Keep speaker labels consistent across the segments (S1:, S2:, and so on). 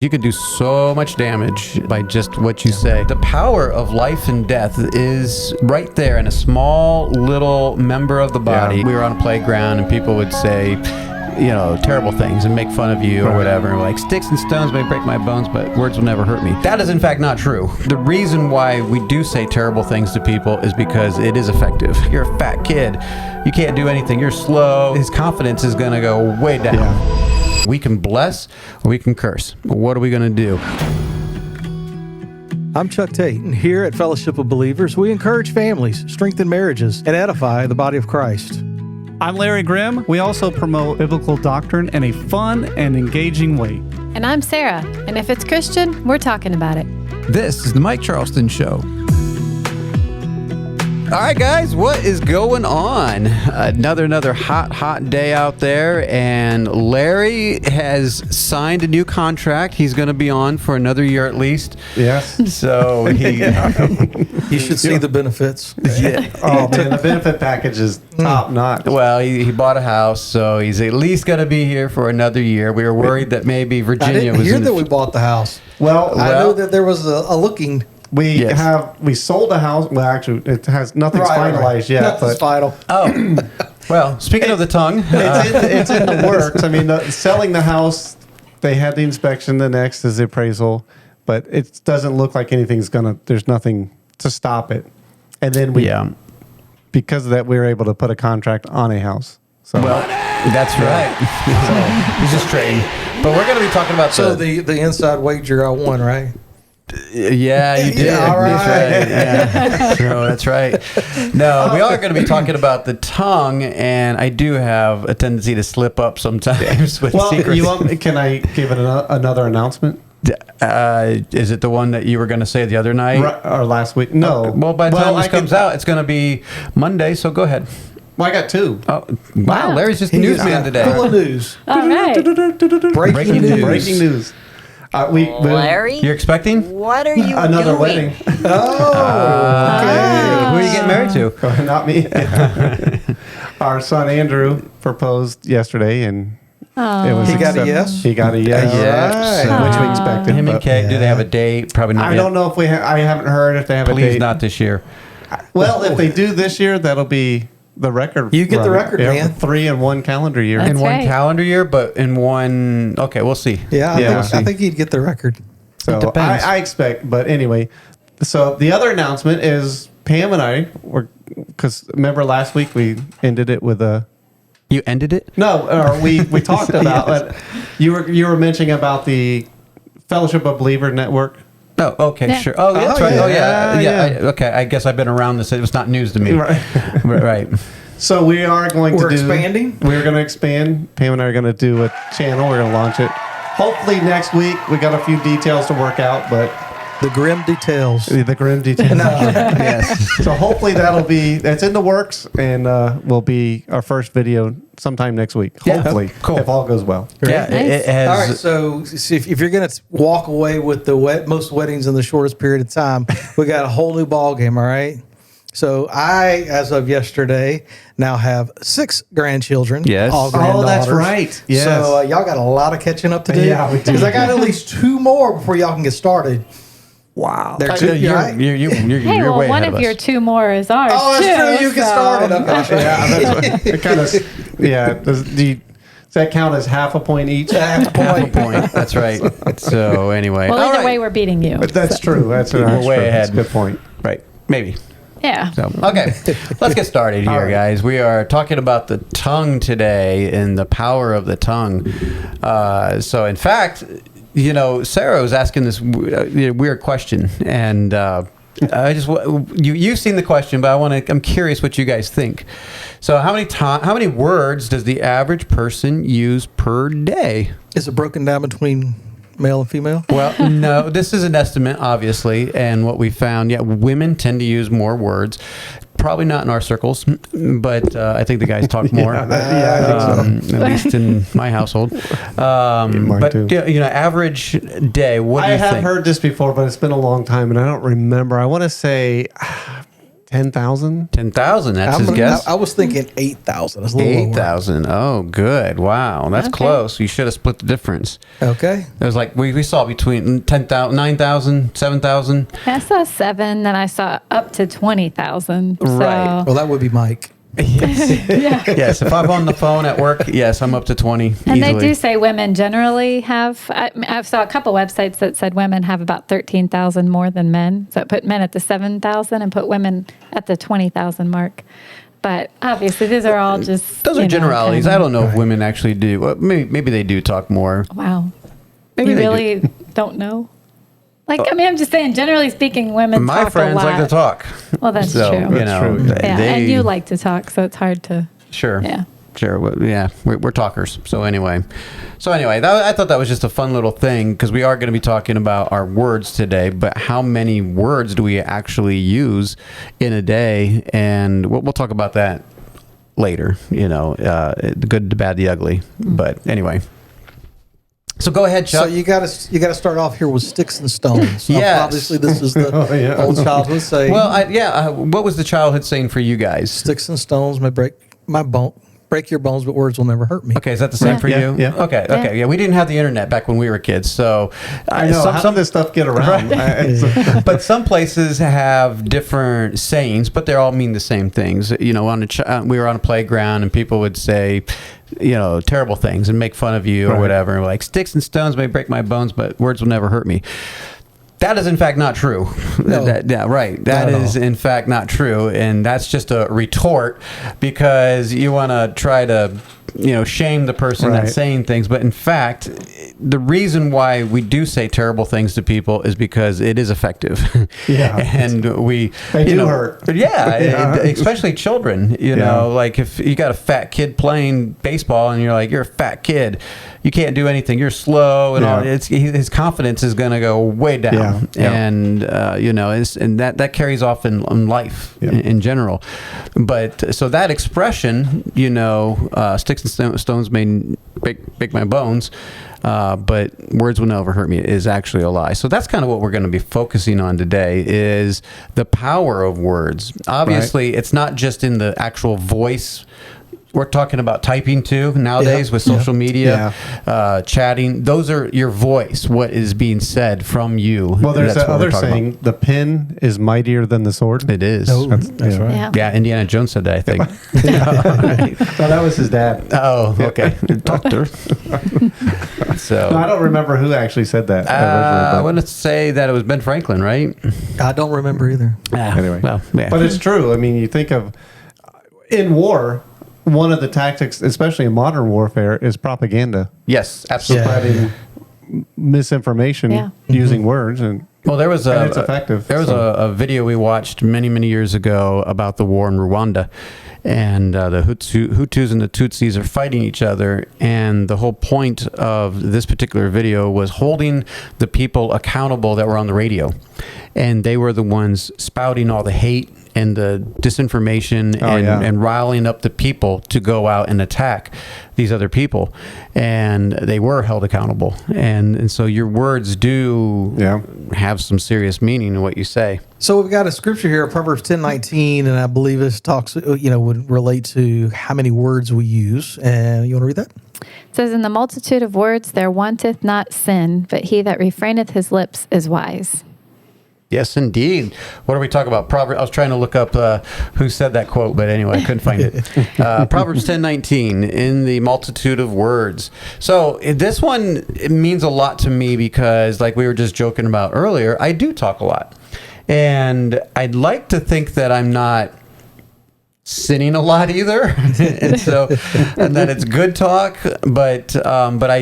S1: You could do so much damage by just what you say. The power of life and death is right there in a small little member of the body. Yeah. We were on a playground and people would say, terrible things and make fun of you or whatever. Like, sticks and stones may break my bones, but words will never hurt me. That is in fact not true. The reason why we do say terrible things to people is because it is effective. You're a fat kid. You can't do anything. You're slow. His confidence is going to go way down. Yeah. We can bless or we can curse. What are we going to do?
S2: I'm Chuck Tate, and here at Fellowship of Believers, we encourage families, strengthen marriages, and edify the body of Christ.
S3: I'm Larry Grimm. We also promote biblical doctrine in a fun and engaging way.
S4: And I'm Sarah, and if it's Christian, we're talking about it.
S1: This is the Mike Charleston Show. All right, guys, what is going on? Another hot day out there, and Larry has signed a new contract. He's going to be on for another year at least.
S5: Yes.
S1: So he
S2: should see the benefits.
S1: Yeah.
S5: Oh man, the benefit package is top notch.
S1: Well, he bought a house, so he's at least going to be here for another year. We were worried that maybe Virginia was.
S2: I didn't hear that we bought the house.
S5: Well,
S2: I know that there was a looking.
S5: We sold a house. Well, actually, it has nothing's finalized yet.
S2: Nothing's final.
S1: Oh, well. Speaking of the tongue,
S5: it's in the works. I mean, selling the house, they had the inspection. The next is the appraisal, but it doesn't look like anything's gonna. There's nothing to stop it. And then because of that, we were able to put a contract on a house. So
S1: that's right. So, he's just trading. But we're going to be talking about
S2: the inside wager I won, right?
S1: Yeah, you did.
S2: Yeah, all right.
S1: That's right. Yeah. That's right. No, we are going to be talking about the tongue, and I do have a tendency to slip up sometimes with secrets.
S5: Can I give it another announcement?
S1: Is it the one that you were going to say the other night?
S5: Or last week? No.
S1: Well, by the time this comes out, it's going to be Monday, so go ahead.
S5: Well, I got two.
S1: Oh, wow. Larry's just newsman today.
S2: Full of news.
S4: All right.
S2: Breaking news.
S5: Breaking news.
S6: Larry,
S1: you're expecting?
S6: What are you
S5: another
S6: doing?
S5: wedding?
S1: Okay. Who are you getting married to?
S5: Not me. Our son Andrew proposed yesterday, and it was
S2: he got a yes.
S5: He got a yes, which we expected.
S1: Him and Kate, do they have a date? Probably not.
S5: I don't know if we. I haven't heard if they have a date.
S1: Please not this year.
S5: Well, if they do this year, that'll be the record.
S2: You get the record, man.
S5: 3 in one calendar year.
S4: That's
S1: in one
S4: right.
S1: calendar year, but in one. Okay, we'll see.
S2: Yeah, I think he'd get the record.
S5: So
S1: it depends.
S5: I expect, but anyway. So the other announcement is Pam and I were, because remember last week we ended it with a.
S1: You ended it?
S5: No, or we talked about. But you were mentioning about the Fellowship of Believer Network.
S1: Oh, okay,
S4: Yeah.
S1: sure. Oh, that's right.
S5: Yeah.
S1: Okay, I guess I've been around this. It was not news to me. Right.
S5: So we are going to
S2: expanding?
S5: We're going to expand. Pam and I are going to do a channel. We're going to launch it. Hopefully next week. We got a few details to work out, but...
S2: The grim details.
S5: The grim details.
S1: Yes.
S5: So hopefully that's in the works, and will be our first video sometime next week. Hopefully.
S1: Cool.
S5: If all goes well.
S1: Yeah,
S4: Nice.
S1: it has...
S2: All right, so if you're going to walk away with most weddings in the shortest period of time, we got a whole new ball game, all right? So I, as of yesterday, now have 6 grandchildren.
S1: Yes.
S2: All
S5: Oh,
S2: granddaughters.
S5: that's right. Yes.
S2: So y'all got a lot of catching up to do.
S5: Yeah, we do.
S2: Because I got at least 2 more before y'all can get started.
S1: Wow.
S2: They're
S1: You're
S2: right?
S1: you're
S4: Hey, well,
S1: way
S4: one
S1: ahead
S4: of
S1: us.
S4: your 2 more is ours.
S2: Oh, that's true. You get started. Okay.
S5: Yeah, that's what, it kind of... Yeah. Does that count as half a point each?
S2: Half a
S1: Half a
S2: point.
S1: point. That's right. So anyway.
S4: Well,
S1: All
S4: either
S1: right.
S4: way, we're beating you.
S5: But that's true. That's
S1: We're way
S5: true.
S1: ahead.
S5: That's a good point.
S1: Right. Maybe.
S4: Yeah.
S1: So, okay, let's get started here,
S5: right.
S1: guys. We are talking about the tongue today and the power of the tongue. So, in fact, Sarah was asking this weird question, and you've seen the question, but I'm curious what you guys think. So, how many words does the average person use per day?
S2: Is it broken down between male and female?
S1: Well, no, this is an estimate, obviously, and what we found, women tend to use more words. Probably not in our circles, but I think the guys talk more.
S5: I think so.
S1: At least in my household. But
S5: too.
S1: Average day. What do you think?
S5: I have heard this before, but it's been a long time, and I don't remember. I want to say 10,000.
S1: 10,000. That's his guess.
S2: I was thinking 8,000. It's a little lower.
S1: 8,000. Oh, good. Wow. That's
S4: Okay.
S1: close. You should have split the difference.
S2: Okay.
S1: It was like we saw between 10,000, 9,000, 7,000.
S4: I saw 7, then I saw up to 20,000.
S1: Right.
S2: Well, that would be Mike.
S1: Yes. If I'm on the phone at work, yes, I'm up to 20
S4: And
S1: easily.
S4: they do say women generally have, I saw a couple websites that said women have about 13,000 more than men. So it put men at the 7,000 and put women at the 20,000 mark. But obviously, these are all just.
S1: Those are generalities. I don't know if women actually do. Well, maybe they do talk more.
S4: Wow.
S1: Maybe
S4: you
S1: they
S4: really don't know? Like, I mean, I'm just saying, generally speaking, women
S1: My
S4: talk
S1: friends
S4: a lot.
S1: like to talk.
S4: Well, that's
S1: So,
S4: true.
S1: you know,
S5: true.
S4: Yeah, and you like to talk, so it's hard to.
S1: Sure.
S4: Yeah.
S1: Sure. We're talkers. So anyway, I thought that was just a fun little thing because we are going to be talking about our words today. But how many words do we actually use in a day? And we'll talk about that later. You know, the good, the bad, the ugly. But anyway. So go ahead, Chuck.
S2: So you got to start off here with sticks and stones.
S1: Yes.
S2: Obviously, this is the
S5: yeah.
S2: old childhood saying.
S1: Well, what was the childhood saying for you guys?
S2: Sticks and stones may break your bones, but words will never hurt me.
S1: Okay, is that the same for
S5: Yeah,
S1: you?
S5: yeah.
S1: Okay, yeah. We didn't have the internet back when we were kids, so
S5: I know. Some of this stuff get around.
S1: but some places have different sayings, but they all mean the same things. You know, we were on a playground, and people would say, you know, terrible things and make fun of you or
S5: Right.
S1: whatever. And like, sticks and stones may break my bones, but words will never hurt me. That is in fact not true.
S2: No.
S1: Right. That is in fact not true, and that's just a retort because you want to try to, you know, shame the person
S5: Right.
S1: that's saying things. But in fact, the reason why we do say terrible things to people is because it is effective.
S5: Yeah.
S1: And
S5: They do hurt.
S1: Yeah,
S5: Yeah.
S1: especially children. You
S5: Yeah.
S1: know, like if you got a fat kid playing baseball and you're like, you're a fat kid, you can't do anything, you're slow, and all.
S5: Yeah.
S1: His confidence is going to go way down.
S5: Yeah. Yeah.
S1: And you know, and that carries off in life
S5: Yeah.
S1: in general. But so that expression, you know, sticks and stones may break my bones, but words will never hurt me, is actually a lie. So that's kind of what we're going to be focusing on today, is the power of words. Obviously, it's not just in the actual voice. We're talking about typing too nowadays
S2: Yeah.
S1: with social media, chatting. Those are your voice, what is being said from you.
S5: Well, there's
S1: That's
S5: that
S1: what we're
S5: other
S1: talking
S5: saying: the pen is mightier than the sword.
S1: about. It is.
S2: No, that's
S5: yeah.
S2: right.
S4: Yeah.
S1: Yeah, Indiana Jones said that, I think.
S5: So that was his dad.
S1: Oh, okay. Doctor. So
S5: No, I don't remember who actually said that.
S1: I
S5: originally,
S1: want to say that it was Ben Franklin, right?
S2: I don't remember either.
S5: Anyway.
S1: Well, yeah.
S5: but it's true. I mean, you think of in war, one of the tactics, especially in modern warfare, is propaganda.
S1: Yes, absolutely.
S2: Yeah.
S5: Spreading misinformation
S4: Yeah.
S5: using words, and
S1: Well, there was
S5: And it's effective,
S1: There was
S5: so.
S1: a video we watched many years ago about the war in Rwanda, and the Hutus and the Tutsis are fighting each other. And the whole point of this particular video was holding the people accountable that were on the radio, and they were the ones spouting all the hate and the disinformation and riling up the people to go out and attack these other people, and they were held accountable. And so your words do have some serious meaning in what you say.
S2: So we've got a scripture here, Proverbs 10:19, and I believe this talks, would relate to how many words we use. And you want to read that?
S4: It says, in the multitude of words there wanteth not sin, but he that refraineth his lips is wise.
S1: Yes, indeed. What are we talking about? Proverbs. I was trying to look up who said that quote, but anyway, I couldn't find it. Proverbs 10:19, in the multitude of words. So this one, it means a lot to me because, like we were just joking about earlier, I do talk a lot. And I'd like to think that I'm not sinning a lot either, and that it's good talk, but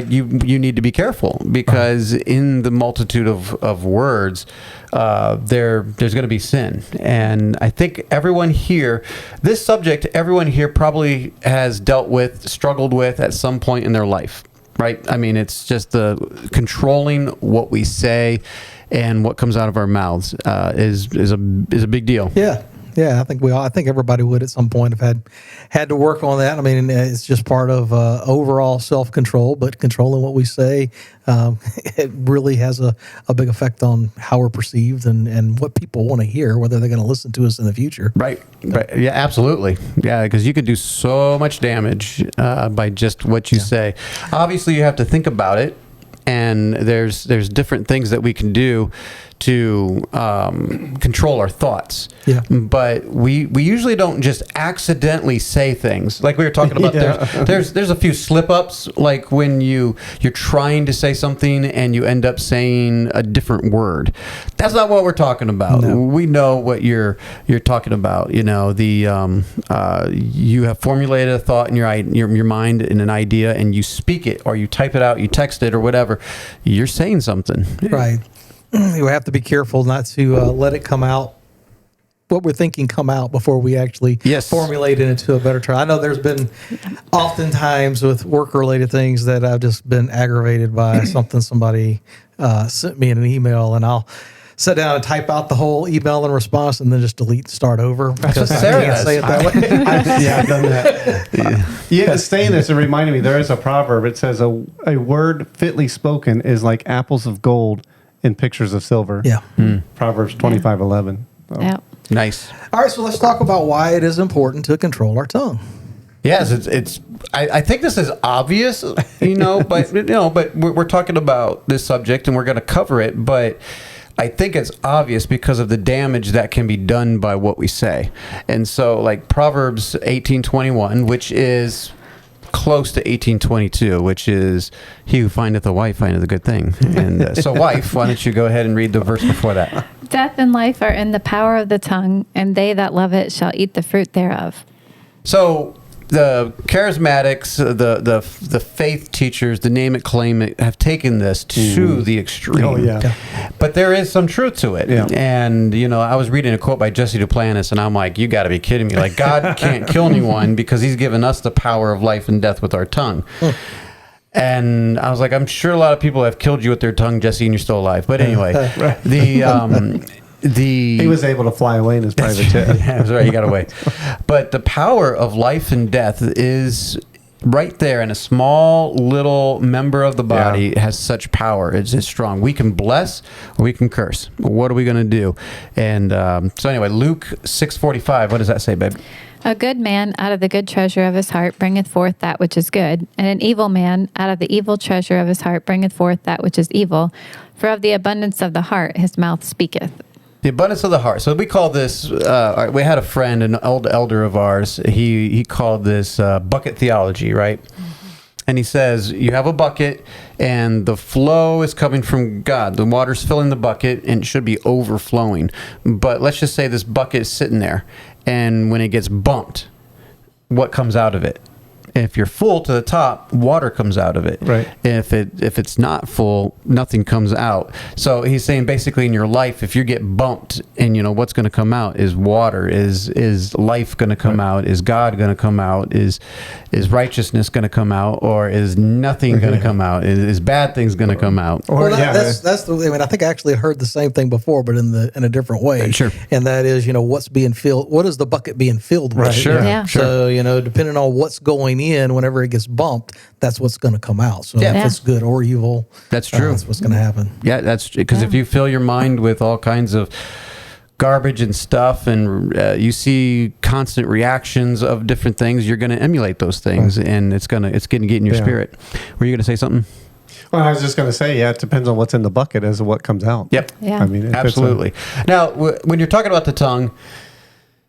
S1: you need to be careful, because in the multitude of words, there's going to be sin. And I think everyone here probably has struggled with at some point in their life, right? I mean, it's just the controlling what we say and what comes out of our mouths is a big deal.
S2: Yeah. Yeah, I think everybody would at some point have had to work on that. I mean, it's just part of overall self-control, but controlling what we say, it really has a big effect on how we're perceived and what people want to hear, whether they're going to listen to us in the future.
S1: Right. Yeah, absolutely. Yeah, because you can do so much damage by just what you say. Obviously, you have to think about it, and there's different things that we can do to control our thoughts.
S2: Yeah.
S1: But we usually don't just accidentally say things like we were talking about. There's a few slip ups, like when you're trying to say something and you end up saying a different word. That's not what we're talking about. No. We know what you're talking about. You know, you have formulated a thought in your mind in an idea, and you speak it or you type it out, you text it or whatever. You're saying something.
S2: Right. We have to be careful not to let it come out, what we're thinking come out before we actually formulate it into a better term. I know there's been oftentimes with work-related things that I've just been aggravated by something somebody sent me in an email, and I'll sit down and type out the whole email in response and then just delete and start over because I can't say it that way.
S5: I've done that. Saying this, it reminded me, there is a proverb. It says a word fitly spoken is like apples of gold in pictures of silver.
S2: Yeah.
S5: Proverbs 25:11.
S4: So. Yeah.
S1: Nice.
S2: All right, so let's talk about why it is important to control our tongue.
S1: Yes, it's. I think this is obvious, but we're talking about this subject and we're going to cover it, but I think it's obvious because of the damage that can be done by what we say. And so, like Proverbs 18:21, which is close to 18:22, which is he who findeth a wife findeth a good thing. And so wife, why don't you go ahead and read the verse before that?
S4: Death and life are in the power of the tongue, and they that love it shall eat the fruit thereof.
S1: So the charismatics, the faith teachers, the name it, claim it, have taken this to the extreme.
S5: Oh, yeah.
S1: But there is some truth to it.
S5: Yeah.
S1: And, I was reading a quote by Jesse Duplantis, and I'm like, you got to be kidding me. Like, God can't kill anyone because he's given us the power of life and death with our tongue. And I was like, I'm sure a lot of people have killed you with their tongue, Jesse, and you're still alive. But anyway, he
S5: was able to fly away in his private jet.
S1: Yeah, that's right. He got away. But the power of life and death is right there, and a small little member of the body has such power. It's strong. We can bless or we can curse. What are we going to do? And so anyway, Luke 6:45. What does that say, babe?
S4: A good man out of the good treasure of his heart bringeth forth that which is good, and an evil man out of the evil treasure of his heart bringeth forth that which is evil. For of the abundance of the heart his mouth speaketh.
S1: The abundance of the heart. So we call this, we had a friend, an old elder of ours, he called this bucket theology, right? And he says, you have a bucket and the flow is coming from God. The water's filling the bucket and it should be overflowing. But let's just say this bucket is sitting there, and when it gets bumped, what comes out of it? If you're full to the top, water comes out of it.
S5: Right.
S1: If it's not full, nothing comes out. So he's saying basically in your life, if you get bumped and what's going to come out is water, is life going to come out, is God going to come out, is righteousness going to come out, or is nothing going to come out, is bad things going to come out?
S2: Well, that's the. I mean, I think I actually heard the same thing before, but in a different way.
S1: Sure.
S2: And that is, what's being filled. What is the bucket being filled with?
S5: Right. Sure.
S4: Yeah.
S1: Sure.
S2: So depending on what's going in, whenever it gets bumped, that's what's going to come out. So if it's good or evil,
S1: that's true.
S2: That's what's going to happen.
S1: Yeah, that's because if you fill your mind with all kinds of garbage and stuff, and you see constant reactions of different things, you're going to emulate those things, and it's going to get in your spirit. Were you going to say something?
S5: Well, I was just going to say, it depends on what's in the bucket as to what comes out.
S1: Yep.
S4: Yeah.
S5: I mean,
S1: absolutely. Now, when you're talking about the tongue,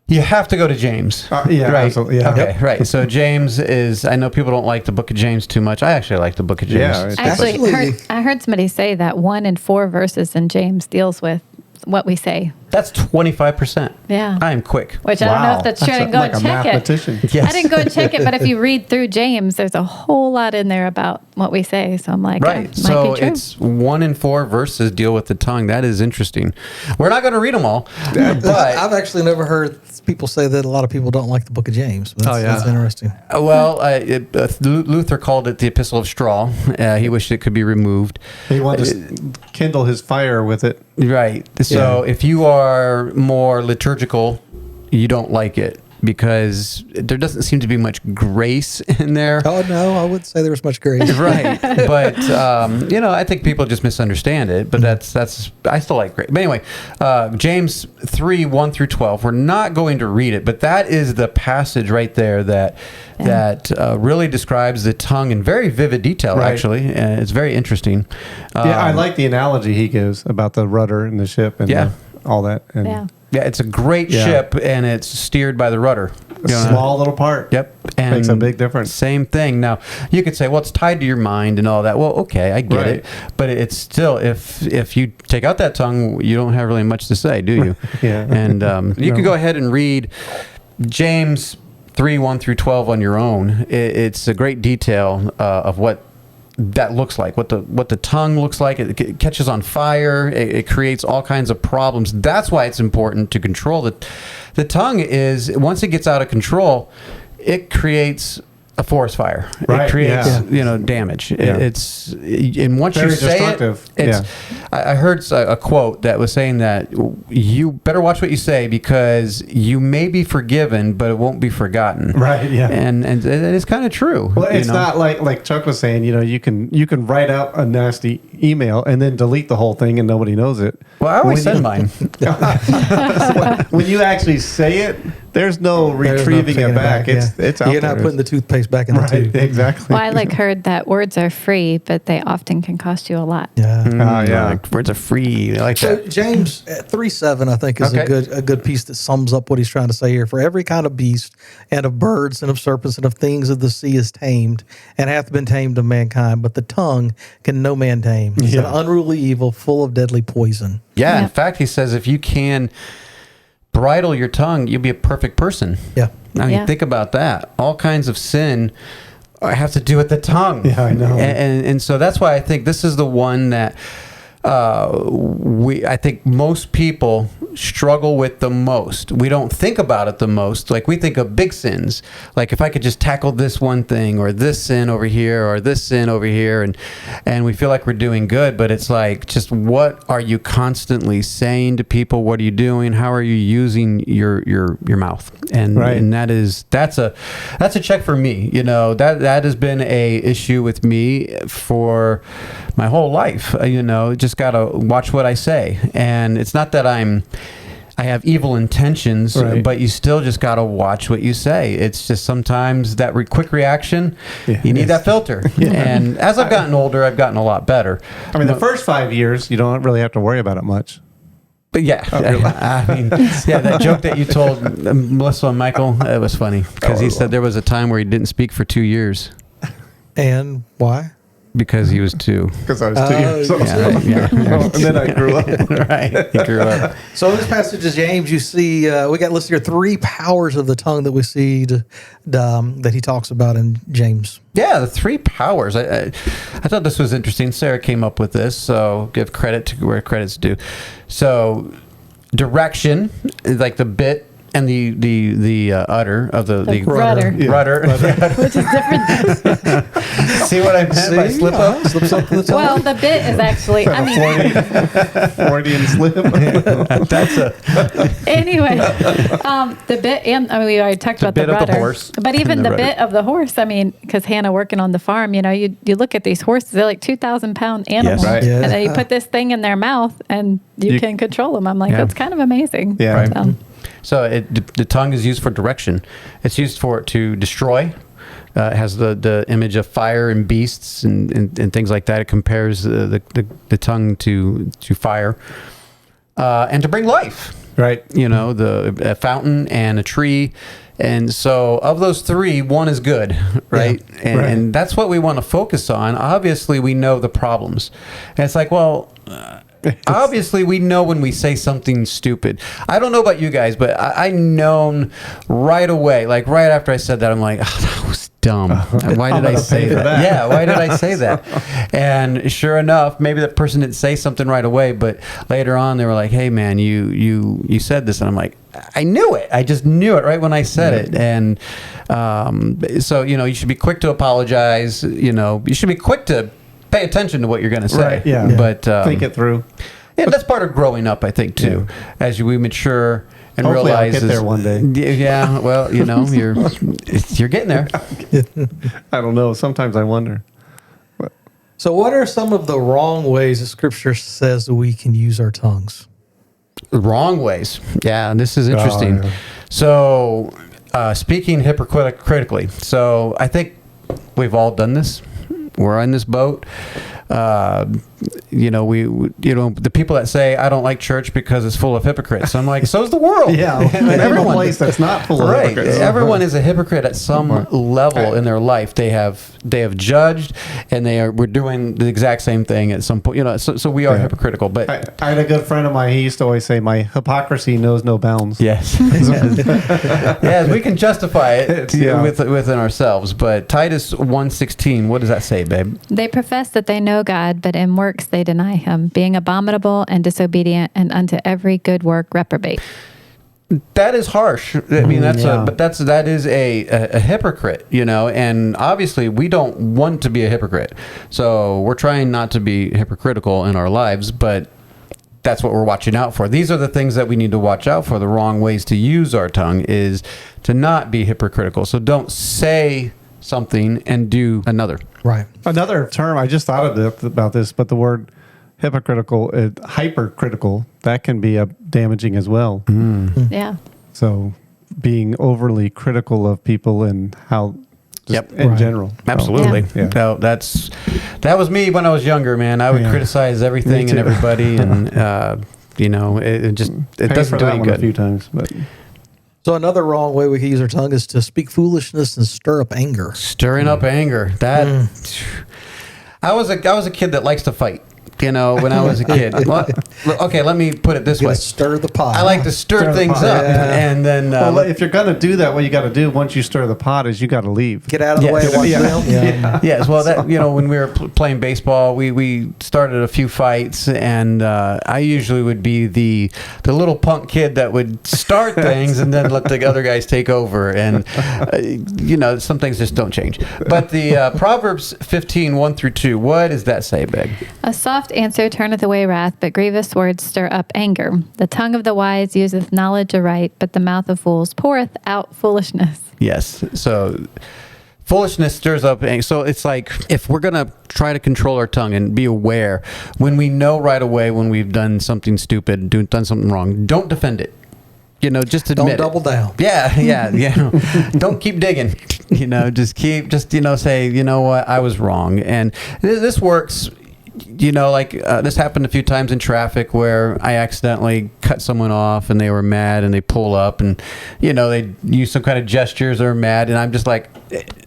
S1: you have to go to James.
S5: Right.
S1: Absolutely. Yeah. Okay,
S5: Yep.
S1: right. So James is, I know people don't like the book of James too much. I actually like the book of James.
S5: Yeah, it's
S4: Actually, I heard somebody say that 1 in 4 verses in James deals with what we say.
S1: That's 25%.
S4: Yeah.
S1: I am quick.
S4: Which I don't know if that's true. I didn't go and check it.
S1: Yes.
S4: I didn't go and check it, but if you read through James, there's a whole lot in there about what we say. So I'm like,
S1: right.
S4: Might
S1: So
S4: be true.
S1: it's 1 in 4 verses deal with the tongue. That is interesting. We're not going to read them all, but
S2: I've actually never heard people say that a lot of people don't like the book of James. That's interesting.
S1: Well, Luther called it the Epistle of Straw. He wished it could be removed.
S5: He wanted to kindle his fire with it.
S1: Right. So if you are more liturgical you don't like it because there doesn't seem to be much grace in there.
S2: Oh, no, I wouldn't say there was much grace.
S1: Right. But, I think people just misunderstand it. But that's I still like grace. But anyway, James 3, 1 through 12. We're not going to read it, but that is the passage right there that really describes the tongue in very vivid detail, actually. It's very interesting.
S5: I like the analogy he gives about the rudder in the ship and all that. And
S1: Yeah, it's a great ship, and it's steered by the rudder.
S5: A small little part.
S1: Yep. And
S5: makes a big difference.
S1: Same thing. Now, you could say, well, it's tied to your mind and all that. Well, okay, I get it. But it's still, if you take out that tongue, you don't have really much to say, do you?
S5: Yeah.
S1: And you can go ahead and read James 3, 1 through 12 on your own. It's a great detail of what that looks like, what the tongue looks like. It catches on fire. It creates all kinds of problems. That's why it's important to control the tongue. Is once it gets out of control, it creates a forest fire.
S5: Right.
S1: It creates damage.
S5: Yeah.
S1: It's and once
S5: very
S1: you say
S5: destructive.
S1: it, I heard a quote that was saying that you better watch what you say because you may be forgiven, but it won't be forgotten.
S5: Right. Yeah.
S1: And it is kind of true.
S5: Well, it's not like Chuck was saying. You can write out a nasty email and then delete the whole thing and nobody knows it.
S1: Well, I always send mine.
S5: When you actually say it, there's no retrieving it back. It's out
S2: You're
S5: there.
S2: not putting the toothpaste back in the tube.
S5: Exactly.
S4: Well, I heard that words are free, but they often can cost you a lot.
S2: Yeah.
S1: Like, words are free. I like
S2: So
S1: that.
S2: James 3:7, I think, is a good piece that sums up what he's trying to say here. For every kind of beast and of birds and of serpents and of things of the sea is tamed and hath been tamed of mankind, but the tongue can no man tame. It's an unruly evil full of deadly poison.
S1: Yeah. In fact, he says if you can bridle your tongue, you'll be a perfect person.
S2: Yeah.
S1: I mean, think about that. All kinds of sin have to do with the tongue.
S5: Yeah, I know.
S1: And so that's why I think this is the one that I think most people struggle with the most. We don't think about it the most. Like we think of big sins. Like if I could just tackle this one thing or this sin over here or this sin over here and we feel like we're doing good, but it's like just what are you constantly saying to people? What are you doing? How are you using your mouth? And that's a check for me. That has been a issue with me for my whole life. Just got to watch what I say. And it's not that I have evil intentions, but you still just got to watch what you say. It's just sometimes that quick reaction, you need that filter. And as I've gotten older, I've gotten a lot better.
S5: I mean, the first 5 years, you don't really have to worry about it much.
S1: But that joke that you told Melissa and Michael, it was funny because he said there was a time where he didn't speak for 2 years.
S2: And why?
S1: Because he was 2.
S5: Because I was 2 years old. And then I grew up.
S1: Right. He grew up.
S2: So in this passage of James, you see, we got listed here 3 powers of the tongue that we see that he talks about in James.
S1: Yeah, the 3 powers. I thought this was interesting. Sarah came up with this, so give credit to where credit's due. So direction, like the bit, and the udder of the
S4: rudder.
S1: Rudder.
S4: Which is different.
S1: See what I meant by slip up?
S2: Slips up to the tongue.
S4: Well, the bit is actually,
S5: Freudian slip.
S4: Anyway, the bit, and we already talked about the
S1: bit of
S4: rudder.
S1: the horse
S4: But even
S1: and
S4: the
S1: the
S4: bit of the horse, because Hannah working on the farm, you look at these horses, they're like 2,000-pound animals.
S1: Yes. Right.
S2: Yeah.
S4: And then you put this thing in their mouth and you can control them. I'm like, that's kind of amazing.
S5: Yeah.
S1: Right. So the tongue is used for direction. It's used to destroy. It has the image of fire and beasts and things like that. It compares the tongue to fire and to bring life.
S5: Right.
S1: A fountain and a tree. And so of those 3, 1 is good, right?
S2: Yeah.
S1: And that's what we want to focus on. Obviously, we know the problems. And it's like, well... obviously, we know when we say something stupid. I don't know about you guys, but I known right away, like right after I said that, I'm like, oh, that was dumb. Why did I say that? Yeah, why did I say that? And sure enough, maybe that person didn't say something right away, but later on they were like, hey man, you said this. And I'm like, I knew it. I just knew it right when I said it. And so, you should be quick to apologize. You should be quick to pay attention to what you're going to say.
S5: Right, yeah.
S1: But
S5: think it through.
S1: Yeah, that's part of growing up, I think, too. As we mature and
S5: Hopefully I'll
S1: realizes
S5: get there one day.
S1: Yeah, well, you're getting there.
S5: I don't know. Sometimes I wonder.
S2: So, what are some of the wrong ways that Scripture says that we can use our tongues?
S1: Wrong ways. Yeah, this is interesting.
S5: yeah.
S1: So, speaking hypocritically, so I think we've all done this. We're in this boat. The people that say I don't like church because it's full of hypocrites. I'm like, so's the world.
S5: Yeah, everyone place that's not full of
S1: Right.
S5: hypocrites.
S1: Everyone is a hypocrite at some level in their life. They have judged, and we're doing the exact same thing at some point. So we are hypocritical. But
S5: I had a good friend of mine. He used to always say, "My hypocrisy knows no bounds."
S1: yes, yes, we can justify it within ourselves. But Titus 1:16, what does that say, babe?
S4: They profess that they know God, but in works they deny him, being abominable and disobedient, and unto every good work reprobate.
S1: That is harsh. I mean, that is a hypocrite, and obviously we don't want to be a hypocrite. So we're trying not to be hypocritical in our lives, but that's what we're watching out for. These are the things that we need to watch out for. The wrong ways to use our tongue is to not be hypocritical. So don't say something and do another.
S2: Right.
S5: Another term, I just thought about this, but the word hypercritical, that can be damaging as well.
S4: Yeah.
S5: So being overly critical of people and how in general.
S1: Absolutely.
S5: Yeah.
S1: So that was me when I was younger, man. I would criticize everything and everybody, and it doesn't do any good.
S5: A few times, but.
S2: So another wrong way we can use our tongue is to speak foolishness and stir up anger.
S1: Stirring up anger. I was a kid that likes to fight. When I was a kid. Okay, let me put it this way.
S2: Stir the pot.
S1: I like to stir things up, and then
S5: if you're gonna do that, what you got to do once you stir the pot is you got to leave.
S2: Get out of the way and watch them. Yeah.
S1: Yes, well, that when we were playing baseball, we started a few fights, and I usually would be the little punk kid that would start things and then let the other guys take over, and some things just don't change. But the Proverbs 15:1-2, what does that say, Beg?
S4: A soft answer turneth away wrath, but grievous words stir up anger. The tongue of the wise useth knowledge aright, but the mouth of fools poureth out foolishness.
S1: Yes. So foolishness stirs up anger. So it's like, if we're going to try to control our tongue and be aware, when we know right away when we've done something stupid, done something wrong, don't defend it. Just admit
S2: Don't double down.
S1: Yeah. Don't keep digging. Say, what, I was wrong. And this works. This happened a few times in traffic where I accidentally cut someone off and they were mad and they pull up and, they use some kind of gestures or mad. And I'm just like,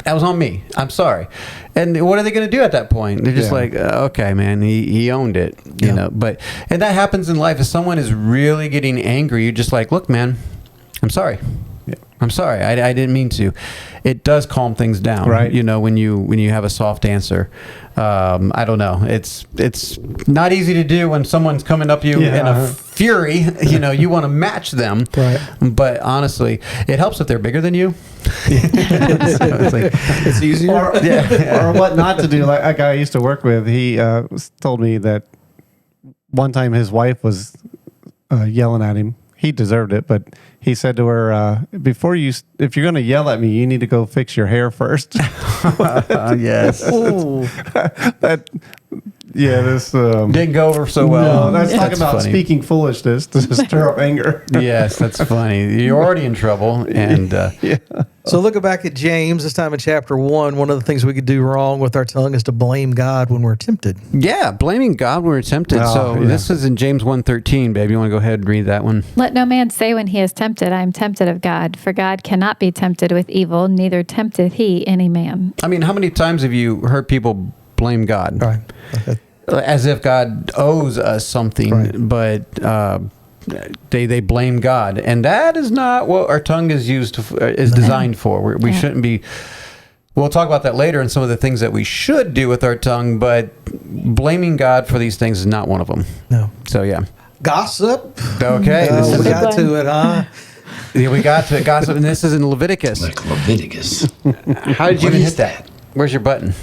S1: that was on me. I'm sorry. And what are they going to do at that point? They're just like, okay, man, he owned it, and that happens in life. If someone is really getting angry, you're just like, look, man, I'm sorry. I'm sorry. I didn't mean to. It does calm things down,
S5: right?
S1: When you have a soft answer. I don't know. It's not easy to do when someo's coming up you in a fury. You want to match them,
S2: right?
S1: But honestly, it helps if they're bigger than you.
S2: It's easier.
S5: Or what not to do. Like a guy I used to work with, he told me that one time his wife was yelling at him. He deserved it, but he said to her, if you're going to yell at me, you need to go fix your hair first.
S1: Yes.
S5: This
S1: didn't go over so well.
S5: No, that's talking about
S1: funny.
S5: Speaking foolishness to stir up anger.
S1: Yes, that's funny. You're already in trouble, and
S2: So looking back at James, this time in chapter 1, one of the things we could do wrong with our tongue is to blame God when we're tempted.
S1: Yeah, blaming God when we're tempted. This is in James 1:13, babe. You want to go ahead and read that one?
S4: Let no man say when he is tempted, I am tempted of God. For God cannot be tempted with evil, neither tempteth he any man.
S1: I mean, how many times have you heard people blame God?
S2: Right. Okay.
S1: As if God owes us something, but they blame God, and that is not what our tongue is designed for. We shouldn't be. We'll talk about that later and some of the things that we should do with our tongue, but blaming God for these things is not one of them.
S2: No.
S1: So
S2: Gossip.
S1: Okay.
S2: We got to it, huh?
S1: Yeah, we got to gossip, and this is in Leviticus.
S7: Like Leviticus.
S1: How did you even hit that? Where's your button?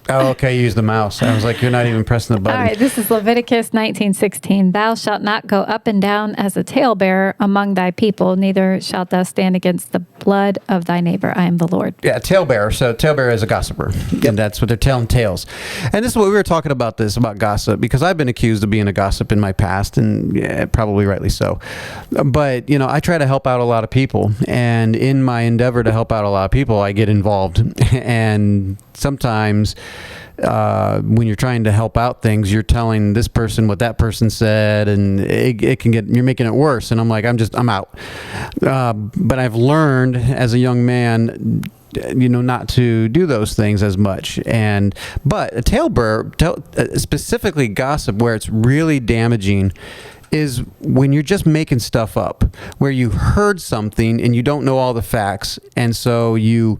S1: Oh, okay. Use the mouse. I was like, you're not even pressing the button.
S4: All right, this is Leviticus 19:16. Thou shalt not go up and down as a talebearer among thy people, neither shalt thou stand against the blood of thy neighbor. I am the Lord.
S1: Yeah, talebearer. So talebearer is a gossiper, and that's what they're telling tales. And this is what we were talking about gossip, because I've been accused of being a gossip in my past, and probably rightly so. But I try to help out a lot of people, and in my endeavor to help out a lot of people, I get involved, and sometimes when you're trying to help out things, you're telling this person what that person said, and you're making it worse. And I'm like, I'm out. But I've learned as a young man, not to do those things as much. But a talebearer, specifically gossip, where it's really damaging, is when you're just making stuff up, where you heard something and you don't know all the facts, and so you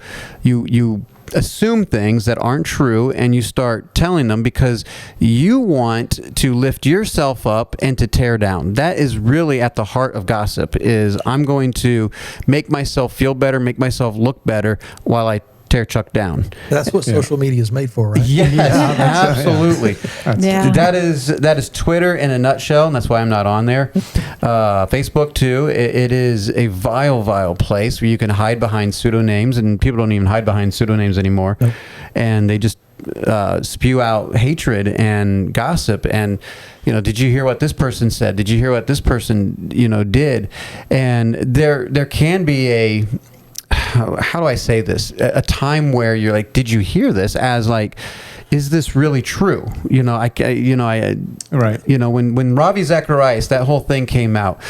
S1: assume things that aren't true, and you start telling them because you want to lift yourself up and to tear down. That is really at the heart of gossip, is I'm going to make myself feel better, make myself look better while I tear Chuck down.
S2: That's what social media is made for, right?
S1: Yes, absolutely.
S4: Yeah.
S1: That is Twitter in a nutshell, and that's why I'm not on there. Facebook too. It is a vile place where you can hide behind pseudonyms, and people don't even hide behind pseudonyms anymore. Nope. And they just spew out hatred and gossip. And did you hear what this person said? Did you hear what this person did? And there can be how do I say this? A time where you're like, did you hear this? As like, is this really true? Right. When Ravi Zacharias, that whole thing came out,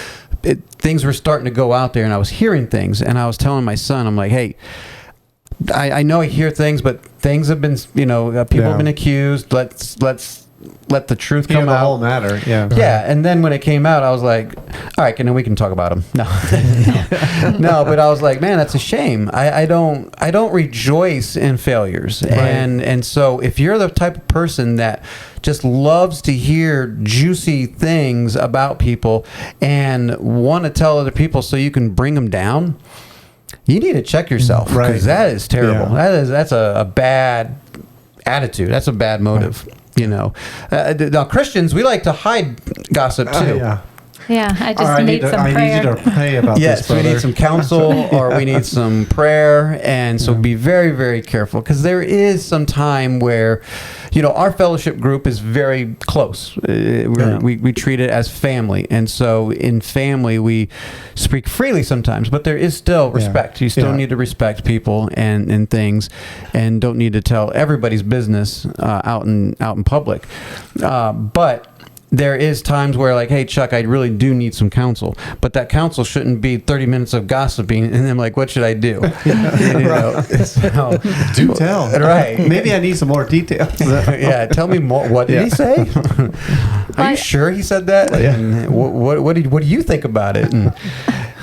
S1: things were starting to go out there, and I was hearing things, and I was telling my son, I'm like, hey, I know I hear things, but things have been, people have been accused. Let's let the truth come out.
S5: The whole matter.
S1: Yeah. And then when it came out, I was like, all right, and then we can talk about them. No, no, but I was like, man, that's a shame. I don't rejoice in failures. Right. And so if you're the type of person that just loves to hear juicy things about people and want to tell other people so you can bring them down, you need to check yourself, because that is terrible. Yeah. That's a bad attitude. That's a bad motive. Right. Now Christians, we like to hide gossip too.
S4: Yeah, I just need some prayer.
S5: I need you to pray about this, brother.
S1: We need some counsel, or we need some prayer, and so be very, very careful, because there is some time where, our fellowship group is very close. We treat it as family, and so in family we speak freely sometimes, but there is still respect. You still need to respect people and things, and don't need to tell everybody's business out in public. But there is times where, like, hey, Chuck, I really do need some counsel, but that counsel shouldn't be 30 minutes of gossiping, and I'm like, what should I do? So,
S5: do tell.
S1: Right.
S5: Maybe I need some more details.
S1: Tell me more. What did he say? Are you sure he said that? And what do you think about it? And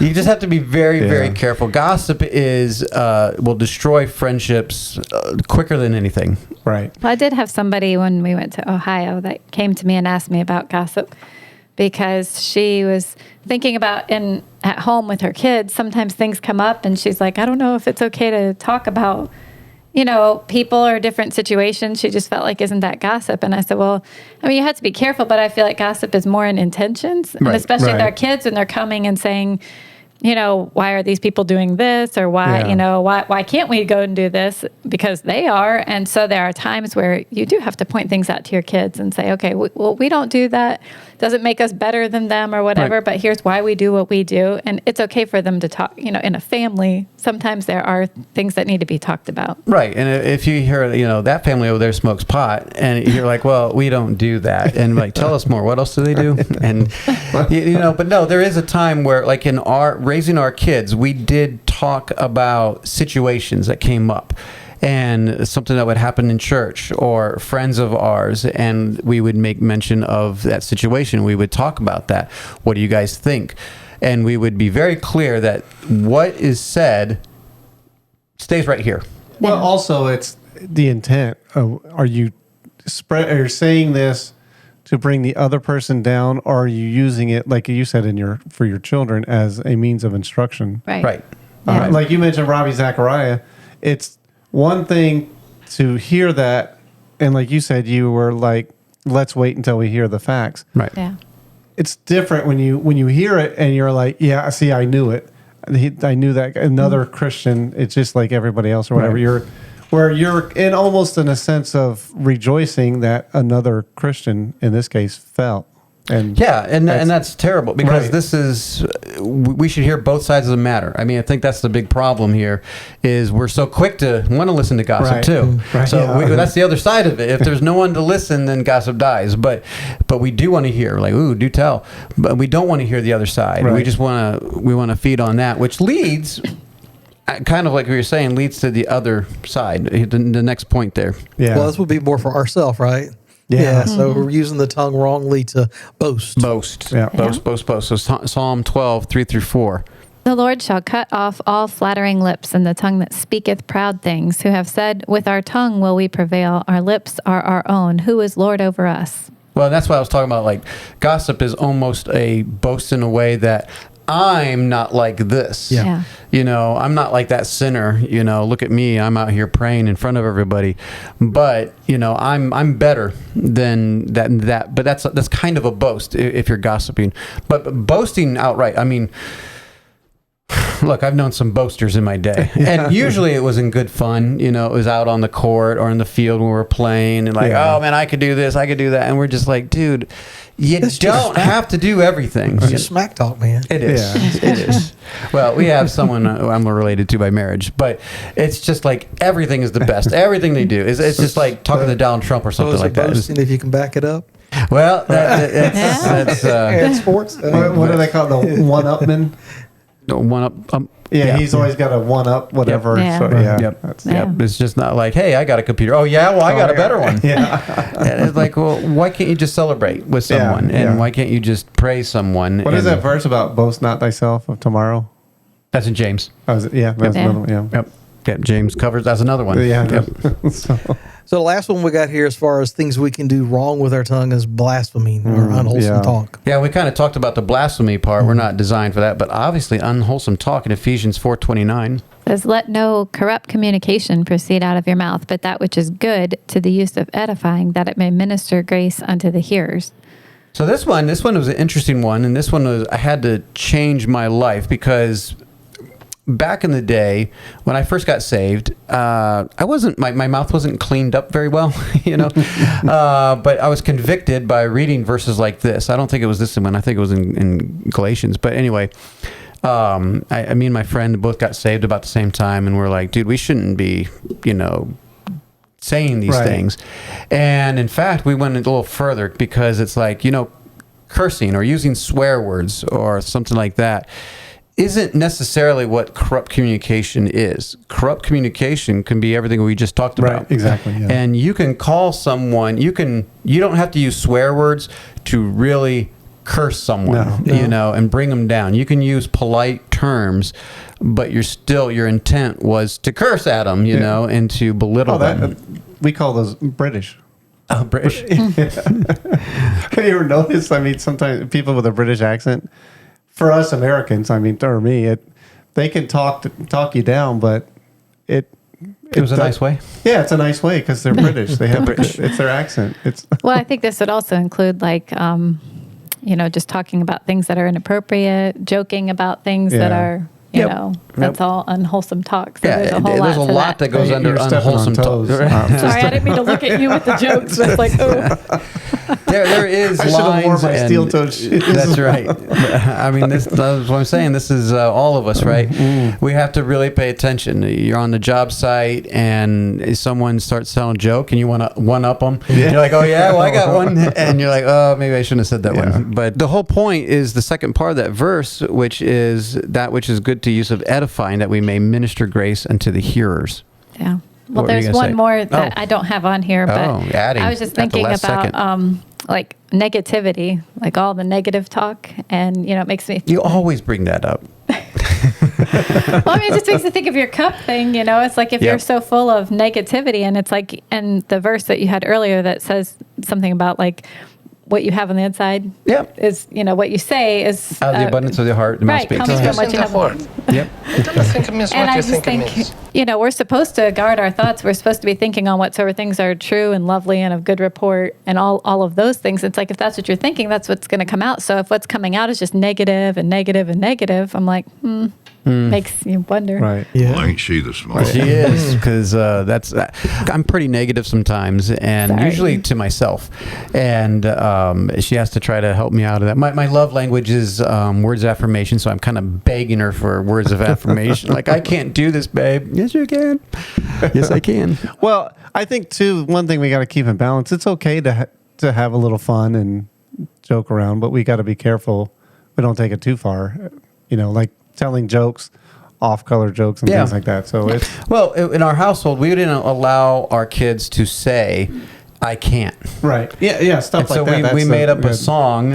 S1: you just have to be very, very careful. Gossip will destroy friendships quicker than anything.
S5: Right.
S4: Well, I did have somebody when we went to Ohio that came to me and asked me about gossip, because she was thinking about at home with her kids. Sometimes things come up, and she's like, I don't know if it's okay to talk about, people or different situations. She just felt like, isn't that gossip? And I said, well, you have to be careful, but I feel like gossip is more in intentions, and especially with our kids, and they're coming and saying, why are these people doing this? Or why, why can't we go and do this? Because they are. And so there are times where you do have to point things out to your kids and say, okay, we don't do that. Doesn't make us better than them or whatever, but here's why we do what we do. And it's okay for them to talk, in a family. Sometimes there are things that need to be talked about. Right.
S1: And if you hear, that family over there smokes pot, and you're like, well, we don't do that. And like, tell us more. What else do they do? And, but no, there is a time where, like, in raising our kids, we did talk about situations that came up, and something that would happen in church or friends of ours, and we would make mention of that situation. We would talk about that. What do you guys think? And we would be very clear that what is said stays right here.
S5: Well, also it's the intent. Are you saying this to bring the other person down, or are you using it, like you said, for your children as a means of instruction?
S4: Right.
S5: Yeah. Like you mentioned, Ravi Zachariah. It's one thing to hear that and like you said, you were like, let's wait until we hear the facts.
S1: Right.
S4: Yeah.
S5: It's different when you hear it and you're like, yeah, see, I knew it. I knew that another Christian. It's just like everybody else or whatever.
S1: Right.
S5: You're in almost in a sense of rejoicing that another Christian in this case fell. And
S1: that's terrible because
S5: Right.
S1: this is, we should hear both sides of the matter. I mean, I think that's the big problem here is we're so quick to want to listen to gossip
S5: Right.
S1: too.
S5: Right.
S1: So
S5: Yeah.
S1: that's the other side of it. If there's no one to listen, then gossip dies. But we do want to hear, like, ooh, do tell. But we don't want to hear the other side.
S5: Right.
S1: We just want to feed on that, which leads, kind of like we were saying, leads to the other side, the next point there.
S5: yeah.
S2: Well, this would be more for ourselves, right?
S5: Yeah.
S2: So we're using the tongue wrongly to boast.
S1: Boast.
S5: Yeah.
S1: Boast. So Psalm 12, 3-4.
S4: The Lord shall cut off all flattering lips and the tongue that speaketh proud things, who have said, with our tongue will we prevail, our lips are our own, who is Lord over us?
S1: Well, that's what I was talking about. Like, gossip is almost a boast in a way that I'm not like this.
S4: Yeah.
S1: You know, I'm not like that sinner. You know, look at me. I'm out here praying in front of everybody. But, you know, I'm better than that. But that's kind of a boast if you're gossiping. But boasting outright, I mean, look, I've known some boasters in my day. And usually it was in good fun. You know, it was out on the court or in the field when we were playing. And like, oh, man, I could do this. I could do that. And we're just like, dude, you
S2: It's just
S1: don't
S2: smack.
S1: have to do everything.
S2: It's just smack talk, man.
S1: It is.
S5: Yeah.
S1: It is. Well, we have someone who I'm related to by marriage, but it's just like everything is the best. Everything they do is it's just like talking to Donald Trump or
S2: So
S1: something
S2: is
S1: like
S2: it
S1: that.
S2: boasting if you can back it up?
S1: Well, that's
S2: And sports.
S5: What do they call the one-upman?
S1: one up.
S5: Yeah, he's always got a one-up, whatever.
S4: Yeah.
S5: So, yeah.
S1: Yep.
S5: That's-
S4: Yeah.
S1: It's just not like, hey, I got a computer. Oh yeah, well I got a better one.
S5: Yeah.
S1: And it's like, well, why can't you just celebrate with someone?
S5: Yeah.
S1: And why can't you just praise someone?
S5: What is
S1: and-
S5: that verse about? Boast not thyself of tomorrow.
S1: That's in James.
S5: Oh, is it? Yeah, that's
S4: Yeah.
S5: another one. Yeah.
S1: Yep. Yeah, James covers. That's another one.
S5: Yeah.
S1: Yep.
S2: So the last one we got here, as far as things we can do wrong with our tongue, is blasphemy or unwholesome
S5: yeah.
S2: talk.
S1: Yeah, we kind of talked about the blasphemy part. We're not designed for that, but obviously unwholesome talk in Ephesians 4:29.
S4: Says, let no corrupt communication proceed out of your mouth, but that which is good to the use of edifying, that it may minister grace unto the hearers.
S1: So this one was an interesting one, and this one was, I had to change my life because back in the day when I first got saved, I wasn't, my mouth wasn't cleaned up very well, you know, but I was convicted by reading verses like this. I don't think it was this one. I think it was in Galatians, but anyway, I me and my friend both got saved about the same time, and we're like, dude, we shouldn't be, you know, saying these
S5: Right.
S1: things. And in fact, we went a little further because it's like, you know, cursing or using swear words or something like that isn't necessarily what corrupt communication is. Corrupt communication can be everything we just talked about.
S5: Right, exactly, yeah.
S1: And you can call someone, you don't have to use swear words to really curse someone,
S5: No.
S1: you know, and bring them down. You can use polite terms, but your intent was to curse at them, you know, and to belittle them.
S5: We call those British.
S1: Oh, British.
S5: Have you ever noticed? I mean, sometimes people with a British accent, for us Americans, I mean, or me, they can talk you down, but it
S1: was a nice way.
S5: Yeah, it's a nice way because they're British. They have it's their accent. It's
S4: Well, I think this would also include like, you know, just talking about things that are inappropriate, joking about things that
S5: Yeah.
S4: are, you
S1: Yep.
S4: know, that's all unwholesome talk. So
S1: Yeah,
S4: there's a whole
S1: there's a
S4: lot to
S1: lot that goes under
S5: You're stepping on
S1: unwholesome talk.
S5: toes.
S4: Sorry, I didn't mean to look at you with the jokes. It's like, oh.
S1: There is
S5: I should have worn
S1: lines
S5: my
S1: and-
S5: steel-toed shoes.
S1: That's right. I mean, that's what I'm saying. This is all of us, right? We have to really pay attention. You're on the job site and someone starts telling a joke and you want to one-up them. You're like, oh, yeah, well, I got one. And you're like, oh, maybe I shouldn't have said that one. But the whole point is the second part of that verse, which is that which is good to use of edifying, that we may minister grace unto the hearers.
S4: Yeah.
S1: What
S4: Well,
S1: were you
S4: there's
S1: gonna
S4: one
S1: say?
S4: more that
S1: Oh.
S4: I don't have on here, but
S1: Oh, adding
S4: I was just
S1: at the
S4: thinking
S1: last
S4: about
S1: second.
S4: like negativity, like all the negative talk, and you know, it makes me.
S1: You always bring that up.
S4: Well, I mean, it just makes me think of your cup thing. You know, it's like if
S1: Yep.
S4: you're so full of negativity, and it's like, and the verse that you had earlier that says something about like what you have on the inside.
S1: Yep.
S4: Is what you say is
S1: Out of the abundance of the heart, the mouth
S4: right.
S1: speaks.
S4: Comes from what you have.
S1: Yep.
S6: It doesn't think it means
S4: And
S6: what
S4: I
S6: you
S4: just
S6: think it
S4: think,
S6: means.
S4: we're supposed to guard our thoughts. We're supposed to be thinking on whatsoever things are true and lovely and of good report and all of those things. It's like, if that's what you're thinking, that's what's going to come out. So if what's coming out is just negative and negative and negative, I'm like, makes you wonder.
S5: Right.
S2: Yeah.
S7: Well, ain't she the smartest?
S1: She is, because I'm pretty negative sometimes, and
S4: Sorry.
S1: usually to myself. And she has to try to help me out of that. My love language is words of affirmation, so I'm kind of begging her for words of affirmation. Like, I can't do this, babe. Yes, you can. Yes, I can.
S5: Well, I think too, one thing we got to keep in balance. It's okay to have a little fun and joke around, but we got to be careful. We don't take it too far. Like telling jokes, off-color jokes and things like that. So it's
S1: Well, in our household, we didn't allow our kids to say, I can't.
S5: right. Yeah, stuff
S1: And
S5: like
S1: so
S5: that.
S1: we
S5: That's
S1: made up a
S5: good.
S1: song.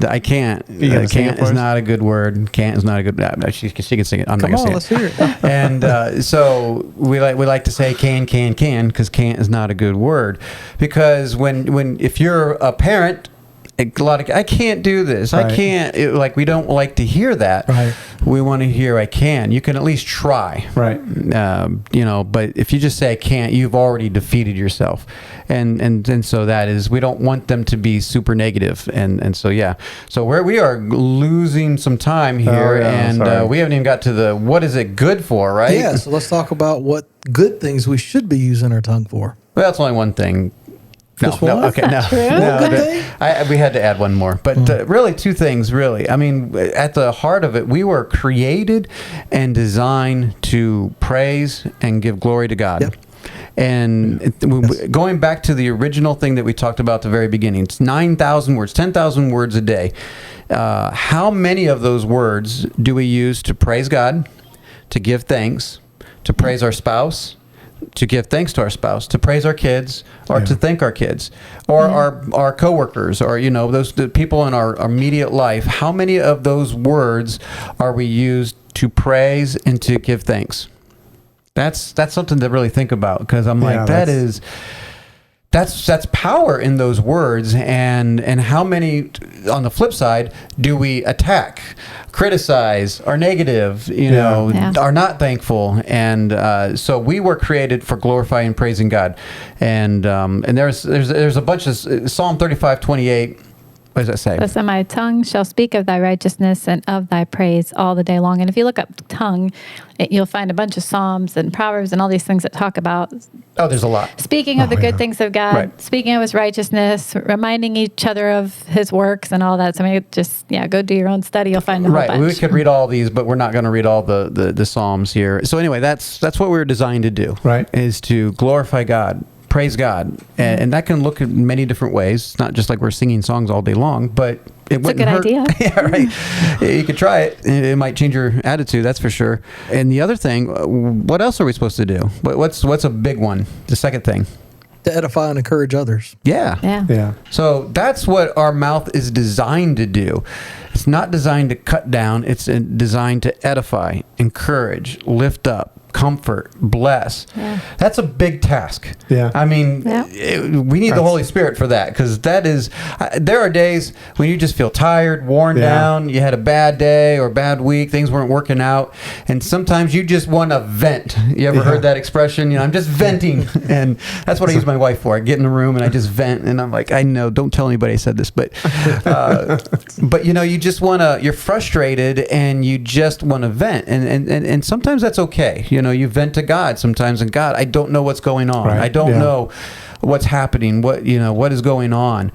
S1: I can't.
S5: You gotta sing it
S1: Can't
S5: for
S1: is
S5: us?
S1: not a good word. Can't is not a good. She can sing it. I'm
S2: Come
S1: not
S2: on,
S1: gonna
S2: let's
S1: sing
S2: hear
S1: it.
S2: it.
S1: And so we like to say can because can't is not a good word, because if you're a parent. A lot of I can't do this. I
S5: Right.
S1: can't. We don't like to hear that.
S2: Right.
S1: We want to hear I can. You can at least try.
S5: Right.
S1: But if you just say I can't, you've already defeated yourself. And so that is, we don't want them to be super negative. And so, yeah. So we are losing some time here,
S5: yeah, sorry.
S1: we haven't even got to the, what is it good for, right?
S2: Yeah, so let's talk about what good things we should be using our tongue for.
S1: Well, that's only one thing.
S2: Just one?
S1: Okay, no.
S2: Good thing?
S1: We had to add one more, but really two things. Really, I mean, at the heart of it, we were created and designed to praise and give glory to God.
S2: Yep.
S1: And going back to the original thing that we talked about at the very beginning, it's 9,000 words, 10,000 words a day. How many of those words do we use to praise God, to give thanks, to praise our spouse, to give thanks to our spouse, to praise our kids, or to thank our kids, or our coworkers, or the people in our immediate life? How many of those words are we used to praise and to give thanks? That's something to really think about, because I'm like, that's power in those words. And how many, on the flip side, do we attack, criticize, are negative, are not thankful? And so we were created for glorifying and praising God. And there's a bunch of Psalm 35:28. What does that say?
S4: Listen, my tongue shall speak of thy righteousness and of thy praise all the day long. And if you look up tongue, you'll find a bunch of Psalms and Proverbs and all these things that talk about
S1: There's a lot.
S4: speaking of the good things of God,
S1: Right.
S4: speaking of his righteousness, reminding each other of his works and all that. So go do your own study. You'll find a whole
S1: Right.
S4: bunch.
S1: We could read all these, but we're not going to read all the Psalms here. So anyway, that's what we were designed to do.
S5: Right.
S1: Is to glorify God, praise God, and that can look in many different ways. It's not just like we're singing songs all day long, but it wouldn't
S4: good
S1: hurt.
S4: idea.
S1: Yeah, right. You could try it. It might change your attitude, that's for sure. And the other thing, what else are we supposed to do? What's a big one? The second thing.
S2: To edify and encourage others.
S1: Yeah.
S5: Yeah.
S1: So that's what our mouth is designed to do. It's not designed to cut down. It's designed to edify, encourage, lift up, comfort, bless.
S4: Yeah.
S1: That's a big task.
S5: Yeah.
S1: I mean,
S4: Yeah.
S1: we need the Holy Spirit for that, because that is, there are days when you just feel tired, worn down, you had a bad day or bad week, things weren't working out, and sometimes you just want to vent. You ever heard that expression? I'm just venting. And that's what I use my wife for. I get in the room and I just vent, and I'm like, I know, don't tell anybody I said this, but you just want to, you're frustrated and you just want to vent, and sometimes that's okay. You vent to God sometimes, and God, I don't know what's going on.
S5: Right.
S1: I don't know what's happening, what is going on,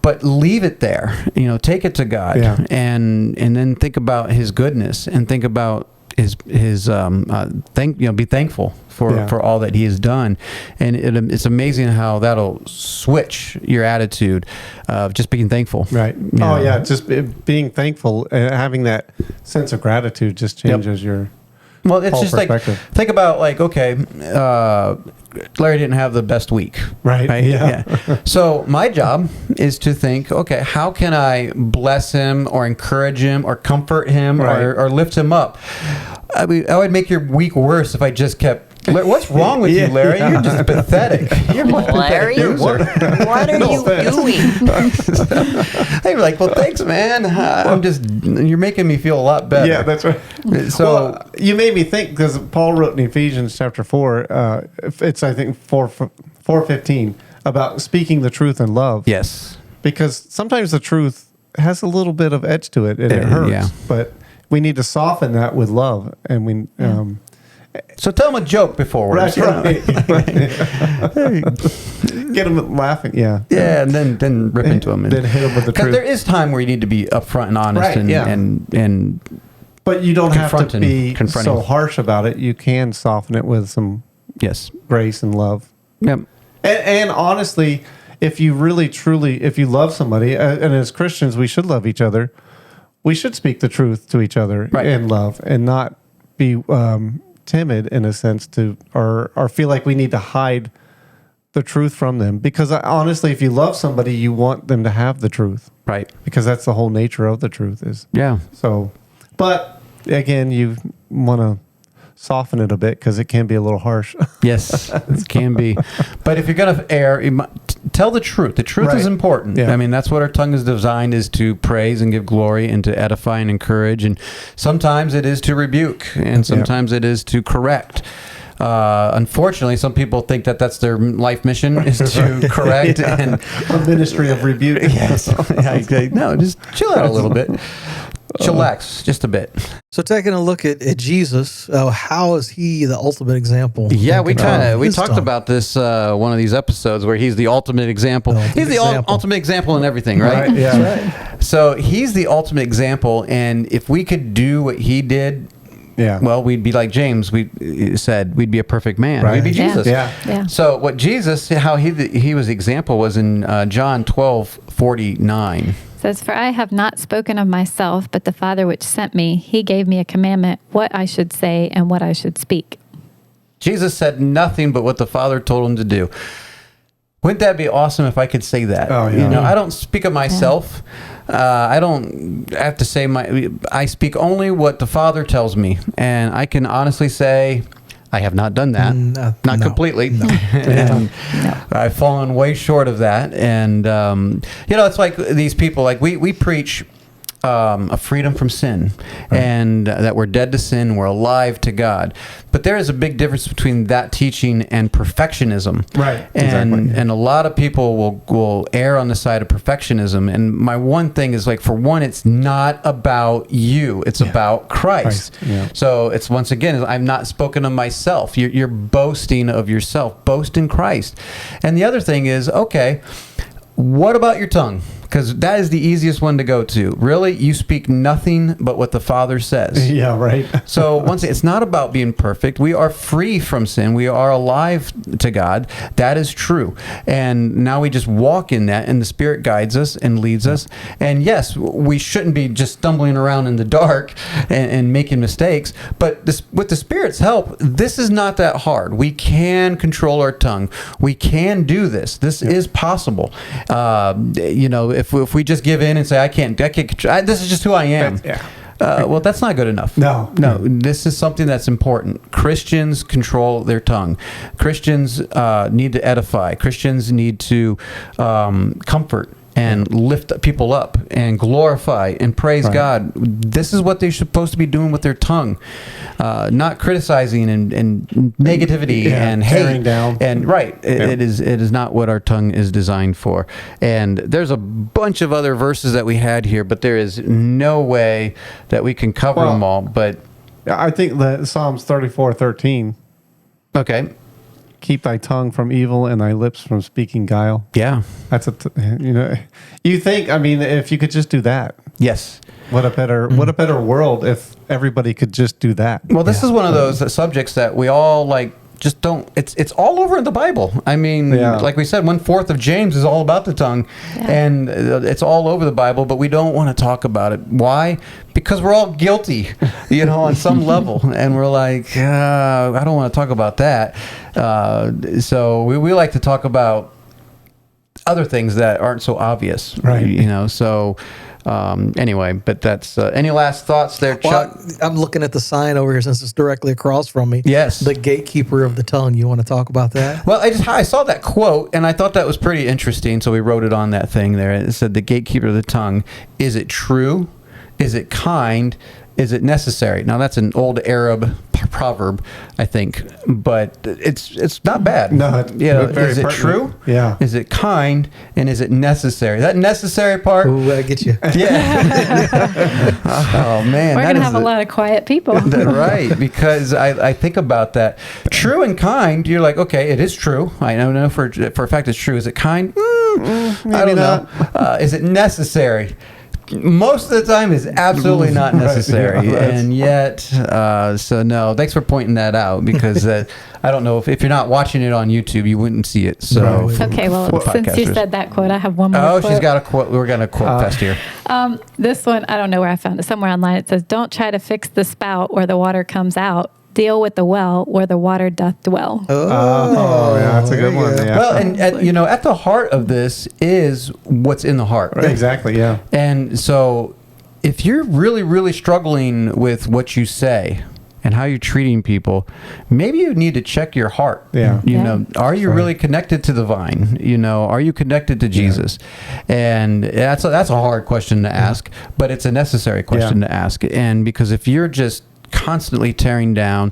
S1: but leave it there. Take it to God, and then think about His goodness, and think about His be thankful for all that He has done. And it's amazing how that'll switch your attitude of just being thankful.
S5: Right. Oh yeah, just being thankful and having that sense of gratitude just changes your.
S1: Well, it's
S5: whole
S1: just like,
S5: perspective.
S1: think about Larry didn't have the best week.
S5: Right. Yeah.
S1: So my job is to think, okay, how can I bless him or encourage him or comfort him or lift him up? I would make your week worse if I just kept What's wrong with you, Larry? You're just pathetic. You're
S6: Larry, what are you doing?
S1: They were like, well, thanks, man. You're making me feel a lot better.
S5: Yeah, that's right.
S1: So
S5: you made me think, because Paul wrote in Ephesians chapter 4, it's, I think, 4:15, about speaking the truth in love.
S1: yes.
S5: Because sometimes the truth has a little bit of edge to it, and it hurts.
S1: Yeah.
S5: But we need to soften that with love. And
S1: So tell them a joke before we're
S5: That's right. Get them laughing. Yeah.
S1: Yeah, and then rip into them.
S5: Then hit them with the
S1: Because
S5: truth.
S1: there is time where you need to be upfront and honest,
S5: Right, yeah.
S1: and
S5: But you don't have to
S1: confronting.
S5: be so harsh about it. You can soften it with some
S1: yes,
S5: grace and love.
S1: yep,
S5: And honestly, if you really, truly, if you love somebody, and as Christians, we should love each other. We should speak the truth to each other
S1: Right.
S5: in love, and not be timid in a sense or feel like we need to hide the truth from them. Because honestly, if you love somebody, you want them to have the truth,
S1: right,
S5: because that's the whole nature of the truth. Is
S1: yeah.
S5: so. But again, you want to soften it a bit because it can be a little harsh.
S1: Yes, it can be. But if you're going to err, tell the truth. The truth is
S5: Right.
S1: important.
S5: Yeah.
S1: I mean, that's what our tongue is designed, is to praise and give glory and to edify and encourage. And sometimes it is to rebuke, and sometimes it is to correct. Unfortunately, some people think that that's their life mission, is to correct and
S5: A ministry of rebuke.
S1: yes. No, just chill out a little bit. Chillax just a bit.
S2: So taking a look at Jesus, how is he the ultimate example?
S1: Yeah, we
S2: His
S1: talked
S2: tongue.
S1: about this one of these episodes where he's the ultimate example.
S2: The ultimate
S1: He's the
S2: example.
S1: ultimate example in everything, right?
S5: Right, yeah.
S1: So he's the ultimate example, and if we could do what he did,
S5: Yeah.
S1: well, we'd be like James. We said we'd be a perfect man.
S5: Right.
S1: We'd be
S4: Yeah.
S1: Jesus.
S5: Yeah.
S4: Yeah.
S1: So what Jesus, how he was the example was in John 12:49.
S4: Says, "For I have not spoken of myself, but the Father which sent me, he gave me a commandment, what I should say and what I should speak."
S1: Jesus said nothing but what the Father told him to do. Wouldn't that be awesome if I could say that?
S5: Oh, yeah.
S1: You know, I don't speak of myself. I don't have to say I speak only what the Father tells me, and I can honestly say I have not done that, not
S2: no,
S1: completely. And I've fallen way short of that. And it's like these people, like we preach a freedom from sin, and that we're dead to sin, we're alive to God. But there is a big difference between that teaching and perfectionism.
S5: Right,
S1: And
S5: exactly.
S1: and a lot of people will err on the side of perfectionism. And my one thing is, like, for one, it's not about you, it's about Christ.
S5: Yeah.
S1: So it's, once again, I'm not spoken of myself. You're boasting of yourself. Boast in Christ. And the other thing is, okay, what about your tongue? Because that is the easiest one to go to. Really, you speak nothing but what the Father says.
S5: Yeah, right.
S1: So once again, it's not about being perfect. We are free from sin. We are alive to God. That is true. And now we just walk in that, and the Spirit guides us and leads us. And yes, we shouldn't be just stumbling around in the dark and making mistakes. But with the Spirit's help, this is not that hard. We can control our tongue. We can do this. This is possible. If we just give in and say, I can't this is just who I am. Well, that's not good enough.
S5: No.
S1: This is something that's important. Christians control their tongue. Christians need to edify. Christians need to comfort and lift people up and glorify and praise God. This is what they're supposed to be doing with their tongue, not criticizing and negativity and
S5: tearing
S1: hate.
S5: down.
S1: And it is not what our tongue is designed for. And there's a bunch of other verses that we had here, but there is no way that we can cover them all. But
S5: I think that Psalms 34:13.
S1: okay,
S5: Keep thy tongue from evil and thy lips from speaking guile.
S1: yeah,
S5: That's you think, I mean, if you could just do that,
S1: yes.
S5: what a better world if everybody could just do that.
S1: Well, this is one of those subjects that we all just don't. It's all over in the Bible. I mean, like we said, 1/4 of James is all about the tongue, and it's all over the Bible. But we don't want to talk about it. Why? Because we're all guilty, on some level, and we're like, I don't want to talk about that. So we like to talk about other things that aren't so obvious,
S5: right?
S1: So. Anyway, but that's any last thoughts there, Chuck?
S2: Well, I'm looking at the sign over here since it's directly across from me.
S1: Yes.
S2: The gatekeeper of the tongue. You want to talk about that?
S1: Well, I saw that quote and I thought that was pretty interesting, so we wrote it on that thing there. It said, "The gatekeeper of the tongue. Is it true? Is it kind? Is it necessary?" Now that's an old Arab proverb, I think, but it's not bad.
S5: No, very
S1: is it
S5: pertinent.
S1: true?
S5: Yeah.
S1: Is it kind? And is it necessary? That necessary part.
S2: Ooh, I get you.
S1: Yeah. Oh man,
S4: We're
S1: that
S4: going to
S1: is
S4: have a lot of quiet people.
S1: right, because I think about that. True and kind, you're like, okay, it is true. I know for a fact it's true. Is it kind? I don't know. Is it necessary? Most of the time is absolutely not necessary.
S5: Right, yeah,
S1: and yet, so no, thanks for pointing that out, because I don't know if you're not watching it on YouTube, you wouldn't see it. So
S4: Okay, well, since you said that quote, I have one more
S1: Oh,
S4: quote.
S1: she's got a quote. We're going to quote fest here.
S4: This one, I don't know where I found it. Somewhere online it says, "Don't try to fix the spout where the water comes out. Deal with the well where the water doth dwell."
S5: Oh, yeah, that's a good one. Yeah.
S1: Well, and at the heart of this is what's in the heart.
S5: Right. Exactly, yeah.
S1: And so if you're really, really struggling with what you say and how you're treating people, maybe you need to check your heart.
S5: Yeah.
S1: Are you really connected to the vine? Are you connected to Jesus? And that's a hard question to ask, but it's a necessary question to ask. And because if you're just constantly tearing down,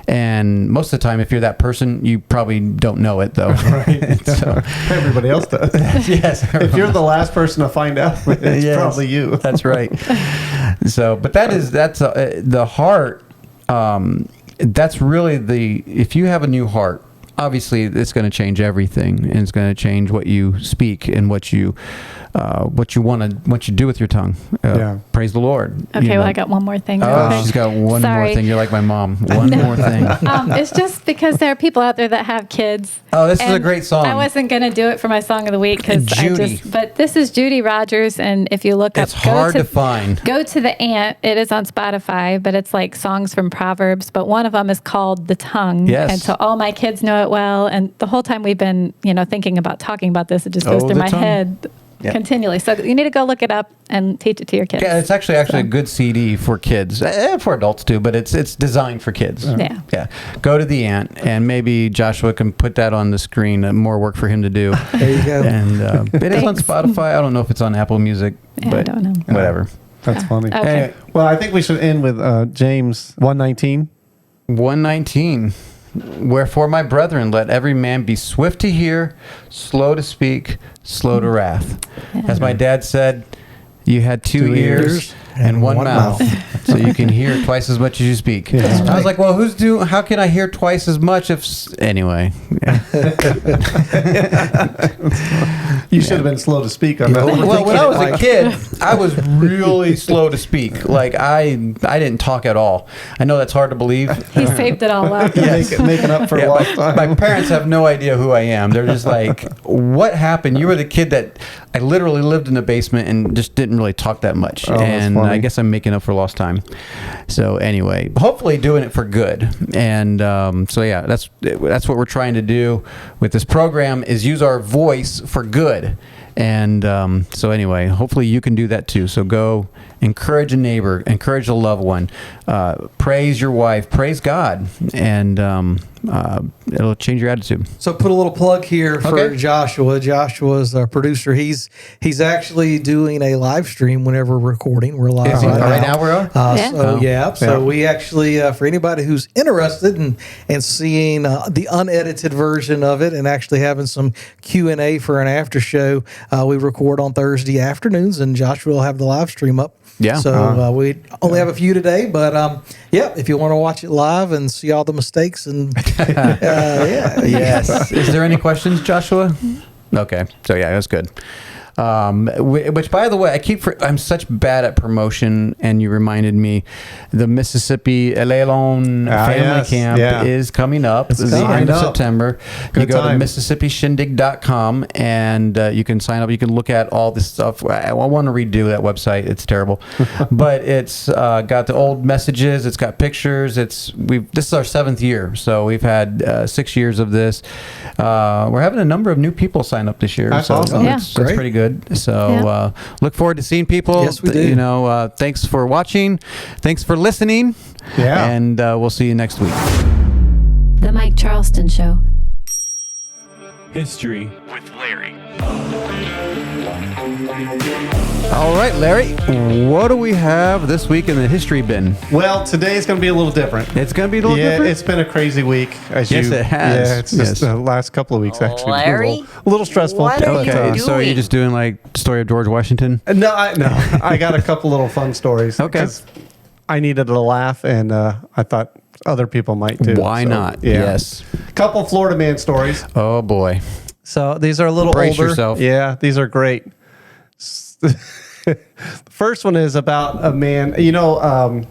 S1: and most of the time if you're that person, you probably don't know it though.
S5: Right. So, everybody else does.
S1: Yes.
S5: If you're the last person to find out, it's probably you.
S1: That's right. So, but that's the heart. That's really if you have a new heart, obviously it's going to change everything, and it's going to change what you speak and what you do with your tongue. Praise the Lord.
S4: Okay, well, I got one more thing.
S1: Oh, she's got one more thing. You're like my mom. One more thing.
S4: It's just because there are people out there that have kids.
S1: Oh, this is a great song.
S4: I wasn't going to do it for my song of the week
S1: Judy.
S4: but this is Judy Rogers, and if you look
S1: It's
S4: up,
S1: hard to find.
S4: Go to the Ant. It is on Spotify, but it's like songs from Proverbs. But one of them is called "The Tongue,"
S1: Yes.
S4: and so all my kids know it well. And the whole time we've been, thinking about talking about this, it just goes through
S1: the
S4: my
S1: tongue.
S4: head.
S1: Yep.
S4: Continually. So you need to go look it up and teach it to your kids.
S1: Yeah, it's actually a good CD for kids, for adults too, but it's designed for kids.
S4: Yeah.
S1: Yeah. Go to the Ant, and maybe Joshua can put that on the screen. More work for him to do.
S2: There you go.
S1: And it is on Spotify. I don't know if it's on Apple Music,
S4: Yeah,
S1: but
S4: I don't know.
S1: whatever.
S5: That's funny.
S4: Okay.
S1: Anyway,
S5: Well, I think we should end with James 1:19.
S1: 119. Wherefore, my brethren, let every man be swift to hear, slow to speak, slow to wrath. As my dad said, you had two ears and one mouth, so you can hear twice as much as you speak.
S5: Yeah.
S1: I was like, well, how can I hear twice as much anyway? Yeah.
S5: You should have been slow to speak on that.
S1: Well, when I was a kid, I was really slow to speak. Like I didn't talk at all. I know that's hard to believe.
S4: He saved it all up.
S5: Making up for a lost time.
S1: My parents have no idea who I am. They're just like, what happened? You were the kid that I literally lived in the basement and just didn't really talk that much.
S5: Oh, that's
S1: and
S5: funny.
S1: I guess I'm making up for lost time. So anyway, hopefully doing it for good. And so yeah, that's what we're trying to do with this program, is use our voice for good. And so anyway, hopefully you can do that too. So go encourage a neighbor, encourage a loved one, praise your wife, praise God, and it'll change your attitude.
S2: So put a little plug here for
S1: Okay.
S2: Joshua. Joshua's our producer. He's actually doing a live stream whenever we're recording. We're live
S1: Is he-
S2: right now.
S1: now we're on?
S2: So we actually, for anybody who's interested in seeing the unedited version of it and actually having some Q&A for an after show, we record on Thursday afternoons, and Joshua will have the live stream up.
S1: Yeah.
S2: So we only have a few today, but if you want to watch it live and see all the mistakes and
S1: Yes. Is there any questions, Joshua? Okay. So yeah, that's good. Which, by the way, I'm such bad at promotion, and you reminded me, the Mississippi Elelon Family Camp is coming up the end of September.
S5: Good
S1: you go
S5: time.
S1: to MississippiShindig.com, and you can sign up. You can look at all this stuff. I want to redo that website. It's terrible, but it's got the old messages. It's got pictures. This is our 7th year, so we've had 6 years of this. We're having a number of new people sign up this year.
S5: That's
S1: so
S5: awesome.
S1: It's pretty good. good. So look forward to seeing people.
S2: Yes, we do.
S1: You know, thanks for watching. Thanks for listening.
S5: Yeah.
S1: And we'll see you next week.
S7: The Mike Charleston Show.
S8: History with Larry.
S1: All right, Larry, what do we have this week in the history bin?
S5: Well, today's going to be a little different.
S1: It's going to be a little
S5: Yeah,
S1: different?
S5: it's been a crazy week.
S1: Yes, it has.
S5: Yeah, it's just the last couple of weeks actually.
S6: Larry?
S5: A little stressful.
S6: What are you
S1: Okay, so are you
S6: doing?
S1: just doing like story of George Washington?
S5: No, I got a couple little fun stories.
S1: Okay.
S5: 'cause I needed a laugh, and I thought other people might too.
S1: Why
S5: So,
S1: not?
S5: Yeah.
S1: Yes.
S5: Couple Florida man stories.
S1: Oh, boy.
S5: So these are a little
S1: Brace
S5: older.
S1: yourself.
S5: Yeah, these are great. The first one is about a man. You know,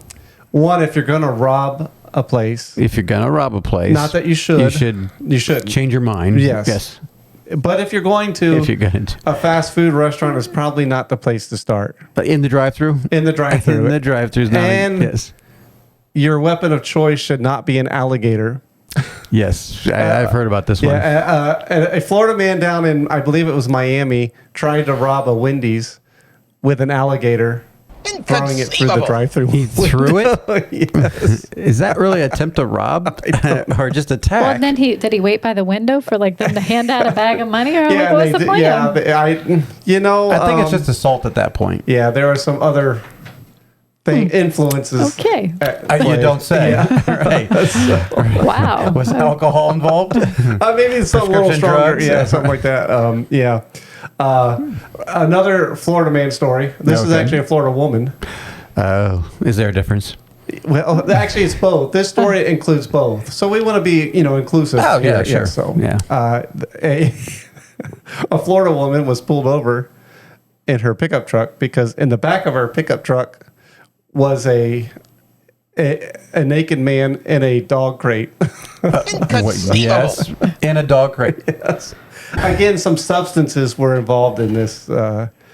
S5: one, if you're going to rob a place,
S1: If you're going to rob a place.
S5: not that you should.
S1: You should change your mind.
S5: Yes.
S1: Yes.
S5: But if you're going to,
S1: If you're going to.
S5: a fast food restaurant is probably not the place to start.
S1: In the drive-thru?
S5: In the drive-thru.
S1: In the drive-thru is not.
S5: And-
S1: Yes.
S5: Your weapon of choice should not be an alligator.
S1: Yes. I've heard about this one.
S5: Yeah, a Florida man down in, I believe it was Miami, tried to rob a Wendy's with an alligator, throwing it through the drive-thru.
S1: He threw it?
S5: Yes.
S1: Is that really an attempt to rob or just attack?
S4: Well, and then did he wait by the window for like them to hand out a bag of money, or like, what's the plan?
S5: Yeah, I think it's
S1: just assault at that point.
S5: Yeah, there are some other influences.
S4: Okay.
S5: at
S1: You
S5: play.
S1: don't say. Right.
S4: Wow.
S1: Was alcohol involved?
S5: Maybe it's a little
S1: Prescription
S5: stronger.
S1: drugs?
S5: Yeah, something like that. Yeah. Another Florida man story. This is
S1: Okay.
S5: actually a Florida woman.
S1: Oh, is there a difference?
S5: Well, actually, it's both. This story includes both. So we want to be, inclusive.
S1: Oh, yeah,
S5: here.
S1: sure.
S5: So,
S1: Yeah.
S5: A Florida woman was pulled over in her pickup truck because in the back of her pickup truck was a naked man in a dog crate.
S1: Yes, in a dog crate.
S5: Yes. Again, some substances were involved in this.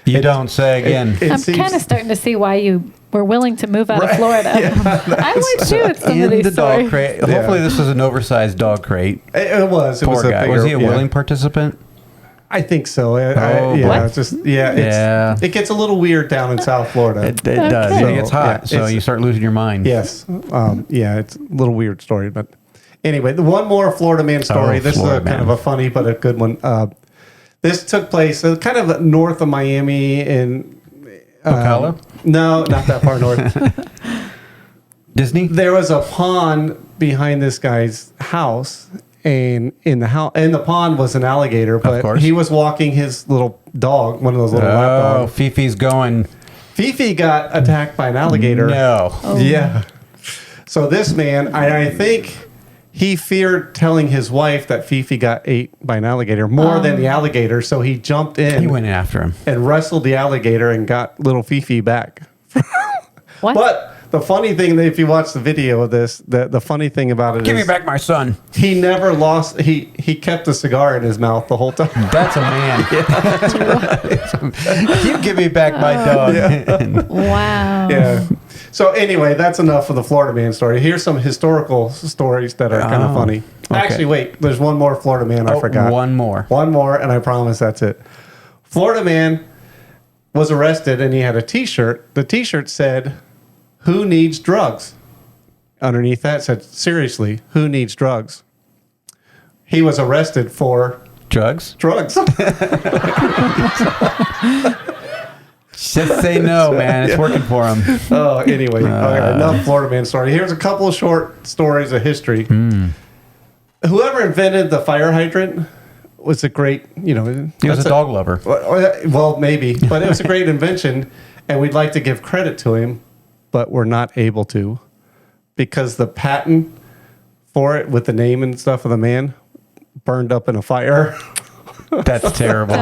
S1: You don't say again.
S4: I'm kind of starting to see why you were willing to move out of Florida. I would too with some of
S1: In
S4: these
S1: the dog
S4: stories.
S1: crate. Hopefully, this was an oversized dog crate.
S5: It was. It
S1: Poor
S5: was a
S1: guy.
S5: bigger,
S1: Was he a
S5: yeah.
S1: willing participant?
S5: I think so.
S1: Oh,
S5: yeah,
S1: boy.
S5: yeah. It gets a little weird down in South Florida.
S1: It does.
S4: Okay.
S1: And it gets hot,
S5: Yeah,
S1: so
S5: it's-
S1: you start losing your mind.
S5: Yes. Yeah, it's a little weird story, but anyway, the one more Florida man story. This
S1: Florida
S5: is kind
S1: man.
S5: of a funny but a good one. This took place kind of north of Miami in
S1: Ocala?
S5: No, not that far north.
S1: Disney?
S5: There was a pond behind this guy's house, and in the pond was an alligator. But
S1: course.
S5: he was walking his little dog, one of those little lap
S1: Oh,
S5: dogs.
S1: Fifi's going.
S5: Fifi got attacked by an alligator.
S1: No.
S5: Yeah. So this man, I think he feared telling his wife that Fifi got ate by an alligator more than the alligator. So he jumped in
S1: He went after him.
S5: and wrestled the alligator and got little Fifi back.
S4: What?
S5: But the funny thing, if you watch the video of this, the funny thing about it
S1: Give me
S5: is
S1: back my son.
S5: he never lost. He kept a cigar in his mouth the whole time.
S1: That's a man. You give me back my dog.
S4: Wow.
S5: Yeah. So anyway, that's enough for the Florida man story. Here's some historical stories that are kind of funny.
S1: okay.
S5: Actually, wait. There's one more Florida man I
S1: Oh,
S5: forgot.
S1: one more.
S5: One more, and I promise that's it. Florida man was arrested, and he had a T-shirt. The T-shirt said, "Who needs drugs?" Underneath that said, "Seriously, who needs drugs?" He was arrested for
S1: Drugs?
S5: drugs.
S1: Just say no, man. It's working for him.
S5: Oh, anyway, okay, enough Florida man story. Here's a couple of short stories of history. Whoever invented the fire hydrant was a great,
S1: He was
S5: that's
S1: a dog lover.
S5: Well, maybe, but it was a great invention, and we'd like to give credit to him, but we're not able to because the patent for it with the name and stuff of the man burned up in a fire.
S1: That's terrible.
S4: Is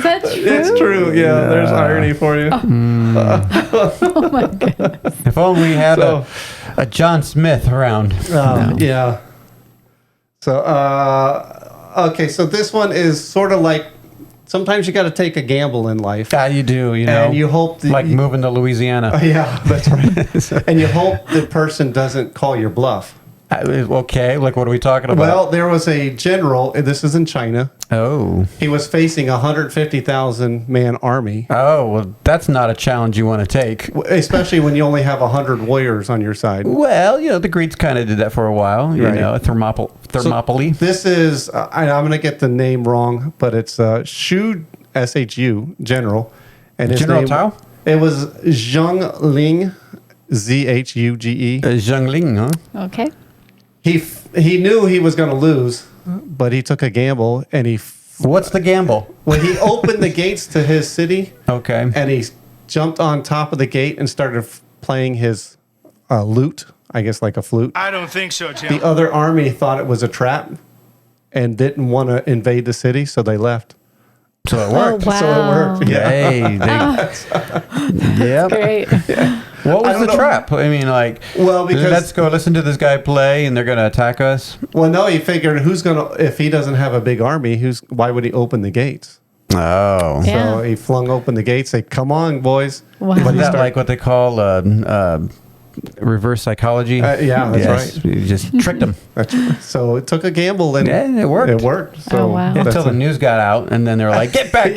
S4: that true?
S5: It's true. Yeah, there's irony for you.
S4: Oh my goodness.
S1: If only we had
S5: So-
S1: a John Smith around. No.
S5: Yeah. So, okay, so this one is sort of like sometimes you got to take a gamble in life.
S1: Yeah, you do,
S5: And you hope
S1: like moving to Louisiana.
S5: Yeah, that's right. And you hope the person doesn't call your bluff.
S1: Okay, like what are we talking about?
S5: Well, there was a general, and this is in China.
S1: Oh.
S5: He was facing a 150,000 man army.
S1: Oh, well, that's not a challenge you want to take.
S5: Especially when you only have 100 warriors on your side.
S1: Well, the Greeks kind of did that for a while. You know, Thermopylae.
S5: So this is, I'm going to get the name wrong, but it's Shu, S-H-U, General. And his
S1: General
S5: name,
S1: Tao?
S5: It was Zhang Ling, Z-H-U-G-E.
S1: Zhang Ling, huh?
S4: Okay.
S5: He knew he was going to lose, but he took a gamble, and
S1: What's the gamble?
S5: when he opened the gates to his city,
S1: Okay.
S5: and he jumped on top of the gate and started playing his lute, I guess like a flute.
S8: I don't think so, Tim.
S5: The other army thought it was a trap and didn't want to invade the city, so they left.
S1: So it worked.
S4: wow.
S5: So it worked. Yeah.
S1: Hey, yeah.
S4: Great.
S1: What was
S5: I
S1: the
S5: don't know.
S1: trap? I mean, like,
S5: Well, because-
S1: let's go listen to this guy play, and they're going to attack us.
S5: Well, no, he figured if he doesn't have a big army, why would he open the gates?
S1: Oh.
S4: Yeah.
S5: So he flung open the gates, say, "Come on, boys!"
S4: Wow.
S1: Isn't that like what they call reverse psychology?
S5: Yeah, that's right.
S1: You just tricked them.
S5: So it took a gamble, and
S1: Yeah, it worked.
S5: It worked. So
S4: Oh, wow.
S5: that's
S1: Until the news got out, and then they were like, "Get back,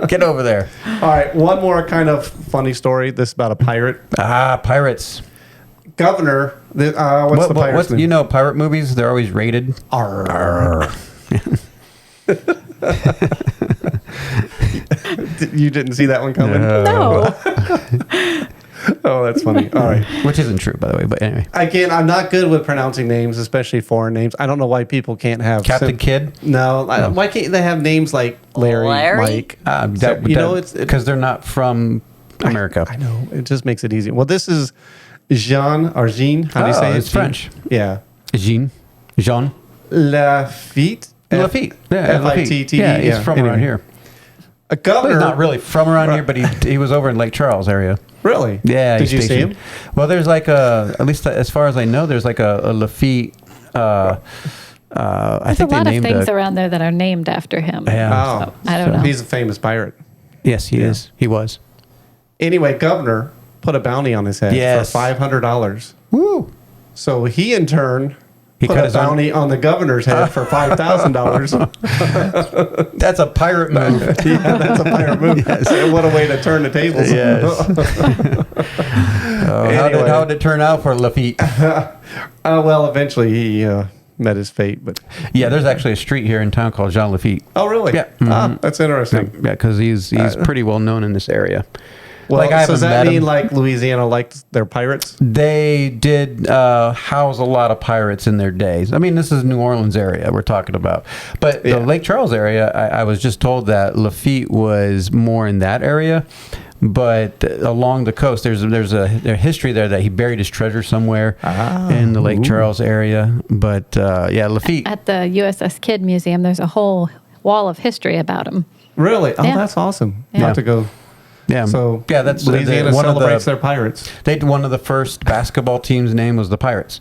S1: get over there."
S5: All right, one more kind of funny story. This is about a pirate
S1: Pirates.
S5: governor. What's the pirate's name?
S1: You know, pirate movies, they're always rated.
S5: Arr. You didn't see that one coming?
S4: No.
S5: Oh, that's funny. All right.
S1: Which isn't true, by the way. But anyway,
S5: Again, I'm not good with pronouncing names, especially foreign names. I don't know why people can't have
S1: Captain Kidd.
S5: No, why can't they have names like Larry, Mike? It's
S1: because they're not from America.
S5: I know. It just makes it easy. Well, this is Jean or Jean. How do you say it?
S1: It's French.
S5: Yeah.
S1: Jean.
S5: Lafitte.
S1: Lafitte. Yeah,
S5: F-I-T-T-E.
S1: Yeah, he's from around here.
S5: A
S1: Well,
S5: governor.
S1: he's not really from around here, but he was over in Lake Charles area.
S5: Really?
S1: Yeah.
S5: Did
S1: he's
S5: you see
S1: stationed.
S5: him?
S1: Well, there's like at least as far as I know, there's like a Lafitte. I
S4: There's
S1: think
S4: a lot
S1: they
S4: of
S1: named
S4: things around there that are named after him.
S1: Yeah.
S5: Oh,
S4: I don't know.
S5: He's a famous pirate.
S1: Yes, he is. He was.
S5: Anyway, governor put a bounty on his head
S1: Yes.
S5: for $500.
S1: Woo.
S5: So he in turn
S1: He
S5: put
S1: cut
S5: a
S1: his own-
S5: bounty on the governor's head for $5,000.
S1: That's a pirate move.
S5: Yeah, that's a pirate move. And what a way to turn the tables. Anyway.
S1: How did it turn out for Lafitte?
S5: Well, eventually he met his fate. But
S1: Yeah, there's actually a street here in town called Jean Lafitte.
S5: oh, really?
S1: Yeah.
S5: That's interesting.
S1: Yeah, because he's pretty well known in this area.
S5: Well,
S1: Like, I
S5: so does
S1: haven't
S5: that
S1: met
S5: mean
S1: him.
S5: like Louisiana liked their pirates?
S1: They did house a lot of pirates in their days. I mean, this is New Orleans area we're talking about. But
S5: Yeah.
S1: the Lake Charles area, I was just told that Lafitte was more in that area. But along the coast, there's a history there that he buried his treasure somewhere in the Lake Charles area. But yeah, Lafitte.
S4: At the USS Kidd Museum, there's a whole wall of history about him.
S5: Really? Oh,
S4: Yeah.
S5: that's awesome.
S4: Yeah.
S5: Not to go.
S1: Yeah,
S5: So
S1: yeah, that's
S5: Louisiana
S1: one of the-
S5: celebrates their pirates.
S1: One of the first basketball teams' name was the Pirates,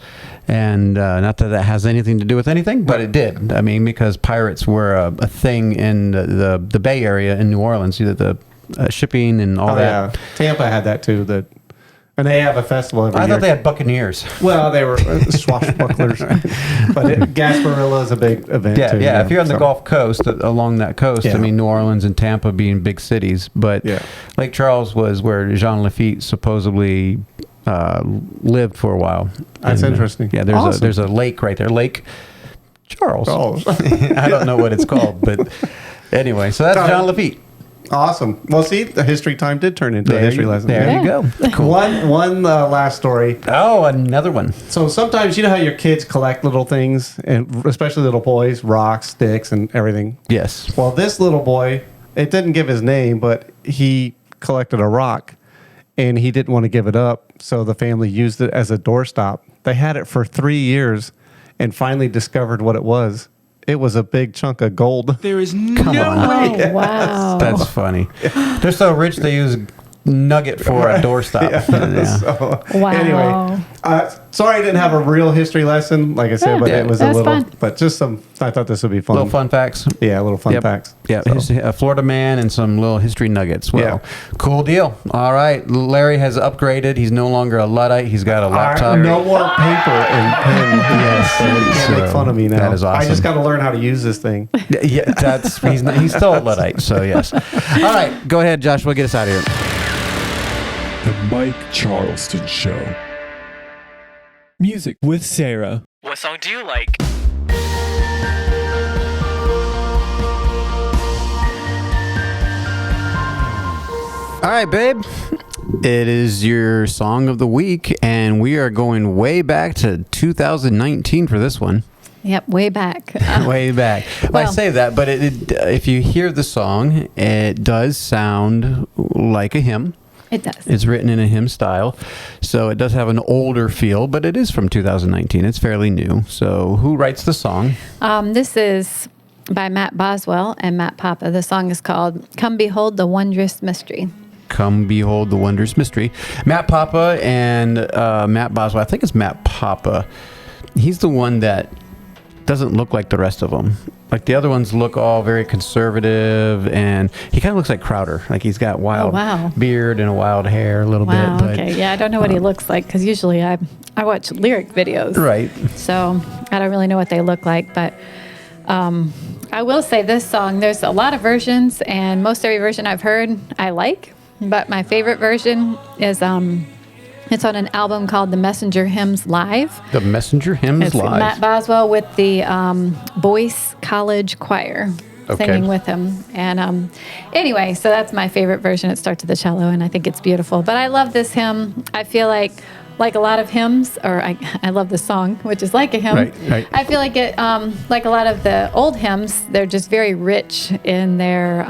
S1: and not that has anything to do with anything, but it did. I mean, because pirates were a thing in the Bay Area in New Orleans, the shipping and all that.
S5: Yeah. Tampa had that too. And they have a festival every
S1: I
S5: year.
S1: thought they had Buccaneers.
S5: Well, they were swashbucklers. But Gasparilla is a big event
S1: Yeah,
S5: too.
S1: yeah. If you're on the
S5: so-
S1: Gulf Coast, along that coast,
S5: Yeah.
S1: I mean, New Orleans and Tampa being big cities, but
S5: Yeah.
S1: Lake Charles was where Jean Lafitte supposedly lived for a while.
S5: That's
S1: And,
S5: interesting.
S1: Yeah,
S5: Awesome.
S1: there's a lake right there, Lake Charles.
S5: Oh.
S1: I don't know what it's called, but anyway, so that's Jean Lafitte.
S5: Awesome. Well, see, the history time did turn into a history lesson.
S1: There
S5: Yeah.
S1: you go. Cool.
S5: One last story.
S1: Oh, another one.
S5: So sometimes you know how your kids collect little things, and especially little boys, rocks, sticks, and everything.
S1: Yes.
S5: Well, this little boy, it didn't give his name, but he collected a rock, and he didn't want to give it up, so the family used it as a doorstop. They had it for 3 years, and finally discovered what it was. It was a big chunk of gold.
S8: There is
S1: Come on.
S4: Oh, wow.
S1: That's funny. They're so rich they use nugget for a doorstop. Yeah.
S5: So,
S4: Wow.
S5: Anyway, sorry I didn't have a real history lesson, like I said, but
S1: Yeah,
S5: it was
S4: that
S5: a
S4: was
S5: little,
S4: fun.
S5: but just some, I thought this would be fun.
S1: Little fun facts.
S5: Yeah, little fun facts.
S1: Yeah,
S5: So.
S1: a Florida man and some little history nuggets. Well, cool deal. All right, Larry has upgraded. He's no longer a Luddite. He's got a laptop.
S5: No more paper and pen. Yes, so you can't make fun of me now.
S1: That is awesome.
S5: I just got to learn how to use this thing.
S1: Yeah, he's still a Luddite. So yes. All right, go ahead, Joshua. Get us out of here.
S8: The Mike Charleston Show. Music with Sarah.
S9: What song do you like?
S1: All right, babe. It is your song of the week, and we are going way back to 2019 for this one.
S4: Yep, way back.
S1: Way back. Well, I say that, but if you hear the song, it does sound like a hymn.
S4: It does.
S1: It's written in a hymn style, so it does have an older feel, but it is from 2019. It's fairly new. So who writes the song?
S4: This is by Matt Boswell and Matt Papa. The song is called Come Behold the Wondrous Mystery.
S1: Come Behold the Wondrous Mystery. Matt Papa and Matt Boswell. I think it's Matt Papa. He's the one that doesn't look like the rest of them. Like the other ones look all very conservative, and he kind of looks like Crowder. Like he's got wild beard and a wild hair a little bit. But,
S4: okay. Yeah, I don't know what he looks like because usually I watch lyric videos.
S1: Right.
S4: So I don't really know what they look like, but I will say this song, there's a lot of versions, and most every version I've heard I like, but my favorite version is it's on an album called The Messenger Hymns Live.
S1: The Messenger Hymns
S4: It's
S1: Live.
S4: Matt Boswell with the Boyce College Choir singing with him. And anyway, so that's my favorite version. It starts with the cello, and I think it's beautiful. But I love this hymn. I feel like a lot of hymns, or I love the song, which is like a hymn.
S1: Right.
S4: I feel like it, like a lot of the old hymns, they're just very rich in their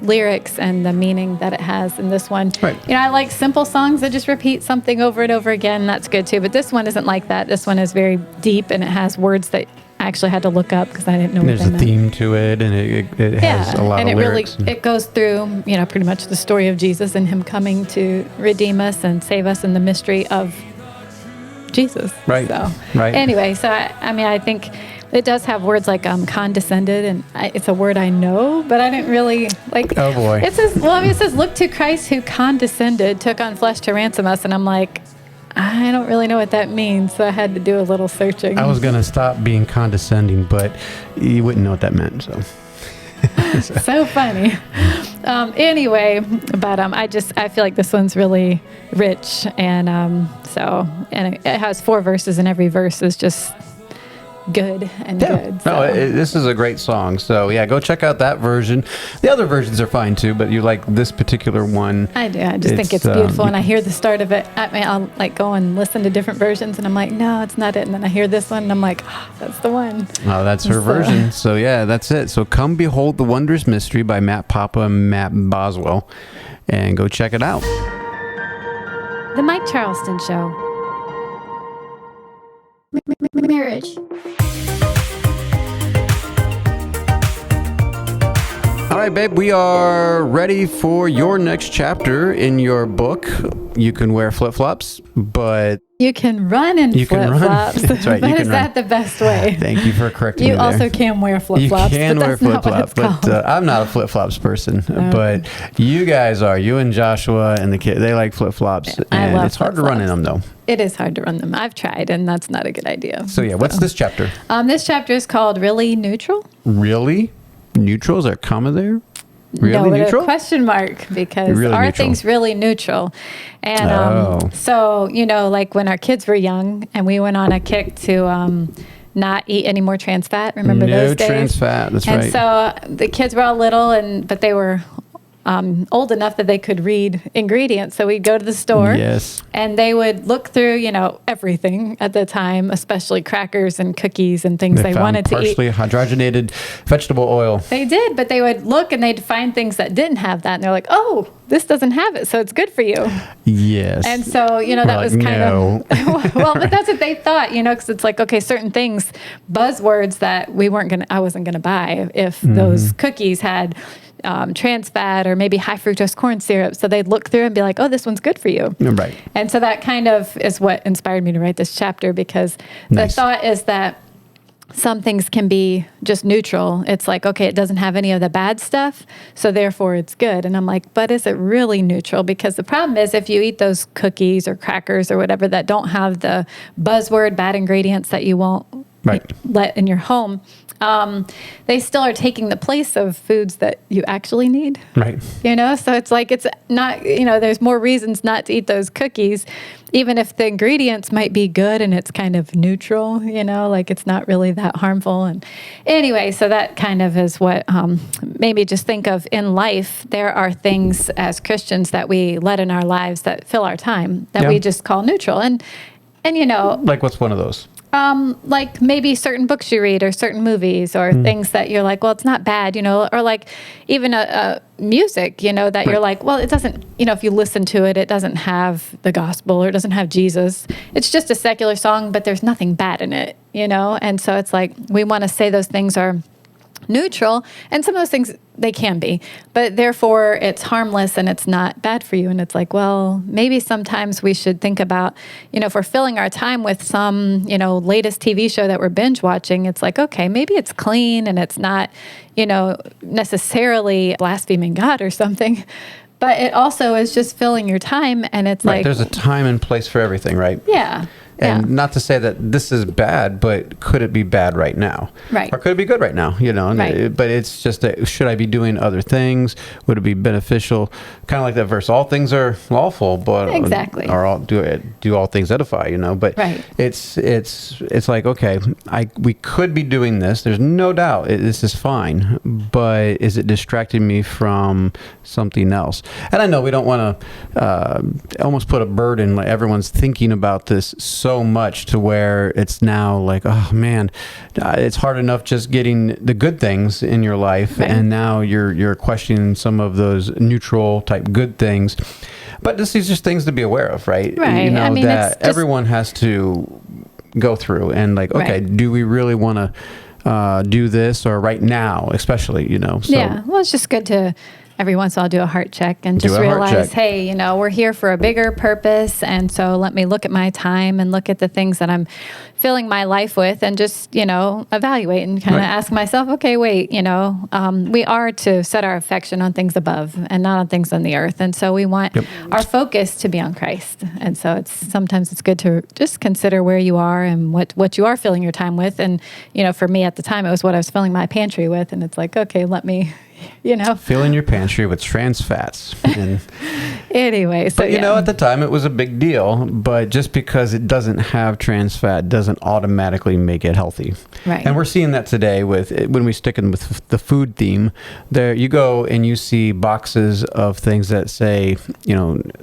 S4: lyrics and the meaning that it has. In this one, I like simple songs that just repeat something over and over again. That's good too. But this one isn't like that. This one is very deep, and it has words that I actually had to look up because I didn't know what they meant.
S1: There's a theme to it, and it has a lot of lyrics.
S4: And it goes through, pretty much the story of Jesus and him coming to redeem us and save us in the mystery of Jesus.
S1: Right.
S4: So,
S1: right.
S4: Anyway, so I think it does have words like condescended, and it's a word I know, but I didn't really like.
S1: Oh boy.
S4: It says, look to Christ who condescended, took on flesh to ransom us, and I'm like, I don't really know what that means, so I had to do a little searching.
S1: I was going to stop being condescending, but you wouldn't know what that meant, so.
S4: So funny. Anyway, but I feel like this one's really rich, and it has 4 verses, and every verse is just good and good. So.
S1: No, this is a great song. So yeah, go check out that version. The other versions are fine too, but you like this particular one.
S4: I do. I just think it's beautiful, and I hear the start of it. I'll like go and listen to different versions, and I'm like, no, it's not it. And then I hear this one, and I'm like, that's the one.
S1: Oh, that's her version. So yeah, that's it. So Come Behold the Wondrous Mystery by Matt Papa and Matt Boswell, and go check it out.
S7: The Mike Charleston Show. Marriage.
S1: All right, babe, we are ready for your next chapter in your book. You can wear flip-flops, but
S4: you can run in flip-flops.
S1: That's right.
S4: But is that the best way?
S1: Thank you for correcting me
S4: You
S1: there.
S4: also can wear flip-flops.
S1: You can wear flip-flops, but I'm not a flip-flops person. But you guys are. You and Joshua and the kid, they like flip-flops. And it's hard to run in them, though.
S4: It is hard to run them. I've tried, and that's not a good idea.
S1: So yeah, what's this chapter?
S4: This chapter is called Really Neutral.
S1: Really? Neutral? Is there a comma there? Really
S4: no,
S1: neutral?
S4: A question mark, because
S1: really
S4: are
S1: neutral.
S4: Things really neutral? And so, like when our kids were young and we went on a kick to not eat any more trans fat. Remember those days?
S1: No trans fat, that's right.
S4: And so the kids were all little, but they were old enough that they could read ingredients. So we'd go to the store, and they would look through, everything at the time, especially crackers and cookies and things they wanted to eat.
S1: Partially hydrogenated vegetable oil.
S4: They did, but they would look and they'd find things that didn't have that, and they're like, "Oh, this doesn't have it, so it's good for you."
S1: Yes.
S4: And so, that was kind of well, but that's what they thought, because it's like, okay, certain things, buzzwords that I wasn't gonna buy if those cookies had trans fat or maybe high fructose corn syrup. So they'd look through and be like, oh, this one's good for you.
S1: Right.
S4: And so that kind of is what inspired me to write this chapter, because the thought is that some things can be just neutral. It's like, okay, it doesn't have any of the bad stuff, so therefore it's good. And I'm like, but is it really neutral? Because the problem is if you eat those cookies or crackers or whatever that don't have the buzzword bad ingredients that you won't let in your home, they still are taking the place of foods that you actually need.
S1: Right.
S4: So it's like, it's not, there's more reasons not to eat those cookies, even if the ingredients might be good and it's kind of neutral, like it's not really that harmful. And anyway, so that kind of is what made me just think of in life, there are things as Christians that we let in our lives that fill our time that we just call neutral. And
S1: like what's one of those?
S4: Like maybe certain books you read or certain movies or things that you're like, well, it's not bad, or like even a music, that you're like, well, it doesn't, if you listen to it, it doesn't have the gospel or it doesn't have Jesus. It's just a secular song, but there's nothing bad in it, And so it's like, we want to say those things are neutral, and some of those things they can be, but therefore it's harmless and it's not bad for you. And it's like, well, maybe sometimes we should think about, if we're filling our time with some, latest TV show that we're binge watching, it's like, okay, maybe it's clean and it's not, necessarily blaspheming God or something, but it also is just filling your time. And it's like,
S1: there's a time and place for everything, right?
S4: Yeah.
S1: And not to say that this is bad, but could it be bad right now?
S4: Right.
S1: Or could it be good right now?
S4: Right.
S1: But it's just that, should I be doing other things? Would it be beneficial? Kind of like that verse, all things are lawful, but
S4: exactly.
S1: Or do all things edify, But it's like, okay, we could be doing this. There's no doubt this is fine, but is it distracting me from something else? And I know we don't want to almost put a burden, like everyone's thinking about this so much to where it's now like, oh man, it's hard enough just getting the good things in your life, and now you're questioning some of those neutral type good things. But these are just things to be aware of, right?
S4: Right.
S1: That everyone has to go through, and like, okay, do we really want to do this, or right now, especially, So,
S4: yeah. Well, it's just good to every once in a while do a heart check and just realize, hey, we're here for a bigger purpose. And so let me look at my time and look at the things that I'm filling my life with, and just, evaluate and kind of ask myself, okay, wait, we are to set our affection on things above and not on things on the earth. And so we want our focus to be on Christ. And so sometimes it's good to just consider where you are and what you are filling your time with. And, for me at the time, it was what I was filling my pantry with. And it's like, okay, let me,
S1: filling your pantry with trans fats. And
S4: anyway, so
S1: but at the time it was a big deal, but just because it doesn't have trans fat doesn't automatically make it healthy.
S4: Right.
S1: And we're seeing that today when we stick in with the food theme. There you go and you see boxes of things that say,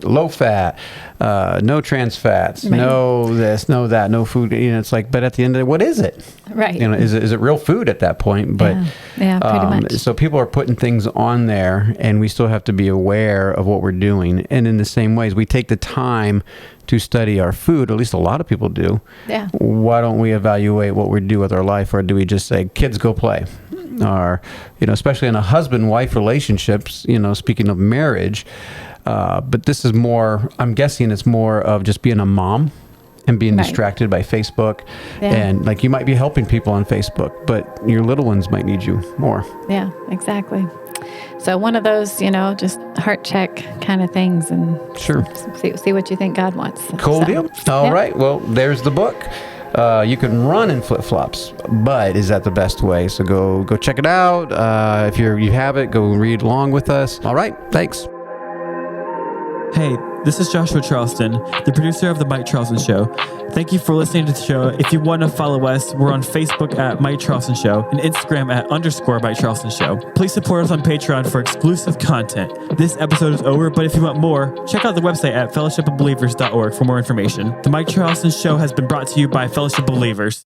S1: low fat, no trans fats, no this, no that, no food. It's like, but at the end of it, what is it?
S4: Right.
S1: Is it real food at that point? But
S4: yeah, pretty much.
S1: So people are putting things on there, and we still have to be aware of what we're doing. And in the same ways, we take the time to study our food. At least a lot of people do. Yeah. Why don't we evaluate what we do with our life, or do we just say, kids, go play? Or, especially in a husband-wife relationships, speaking of marriage, but this is more, I'm guessing it's more of just being a mom and being distracted by Facebook. Yeah. And like, you might be helping people on Facebook, but your little ones might need you more.
S4: Yeah, exactly. So one of those, just heart check kind of things, and see what you think God wants.
S1: Cool deal. All right. Well, there's the book. You can run in flip-flops, but is that the best way? So go check it out. If you have it, go read along with us. All right. Thanks.
S8: Hey, this is Joshua Charleston, the producer of The Mike Charleston Show. Thank you for listening to the show. If you want to follow us, we're on Facebook at Mike Charleston Show and Instagram at _Mike Charleston Show. Please support us on Patreon for exclusive content. This episode is over, but if you want more, check out the website at fellowshipofbelievers.org for more information. The Mike Charleston Show has been brought to you by Fellowship of Believers.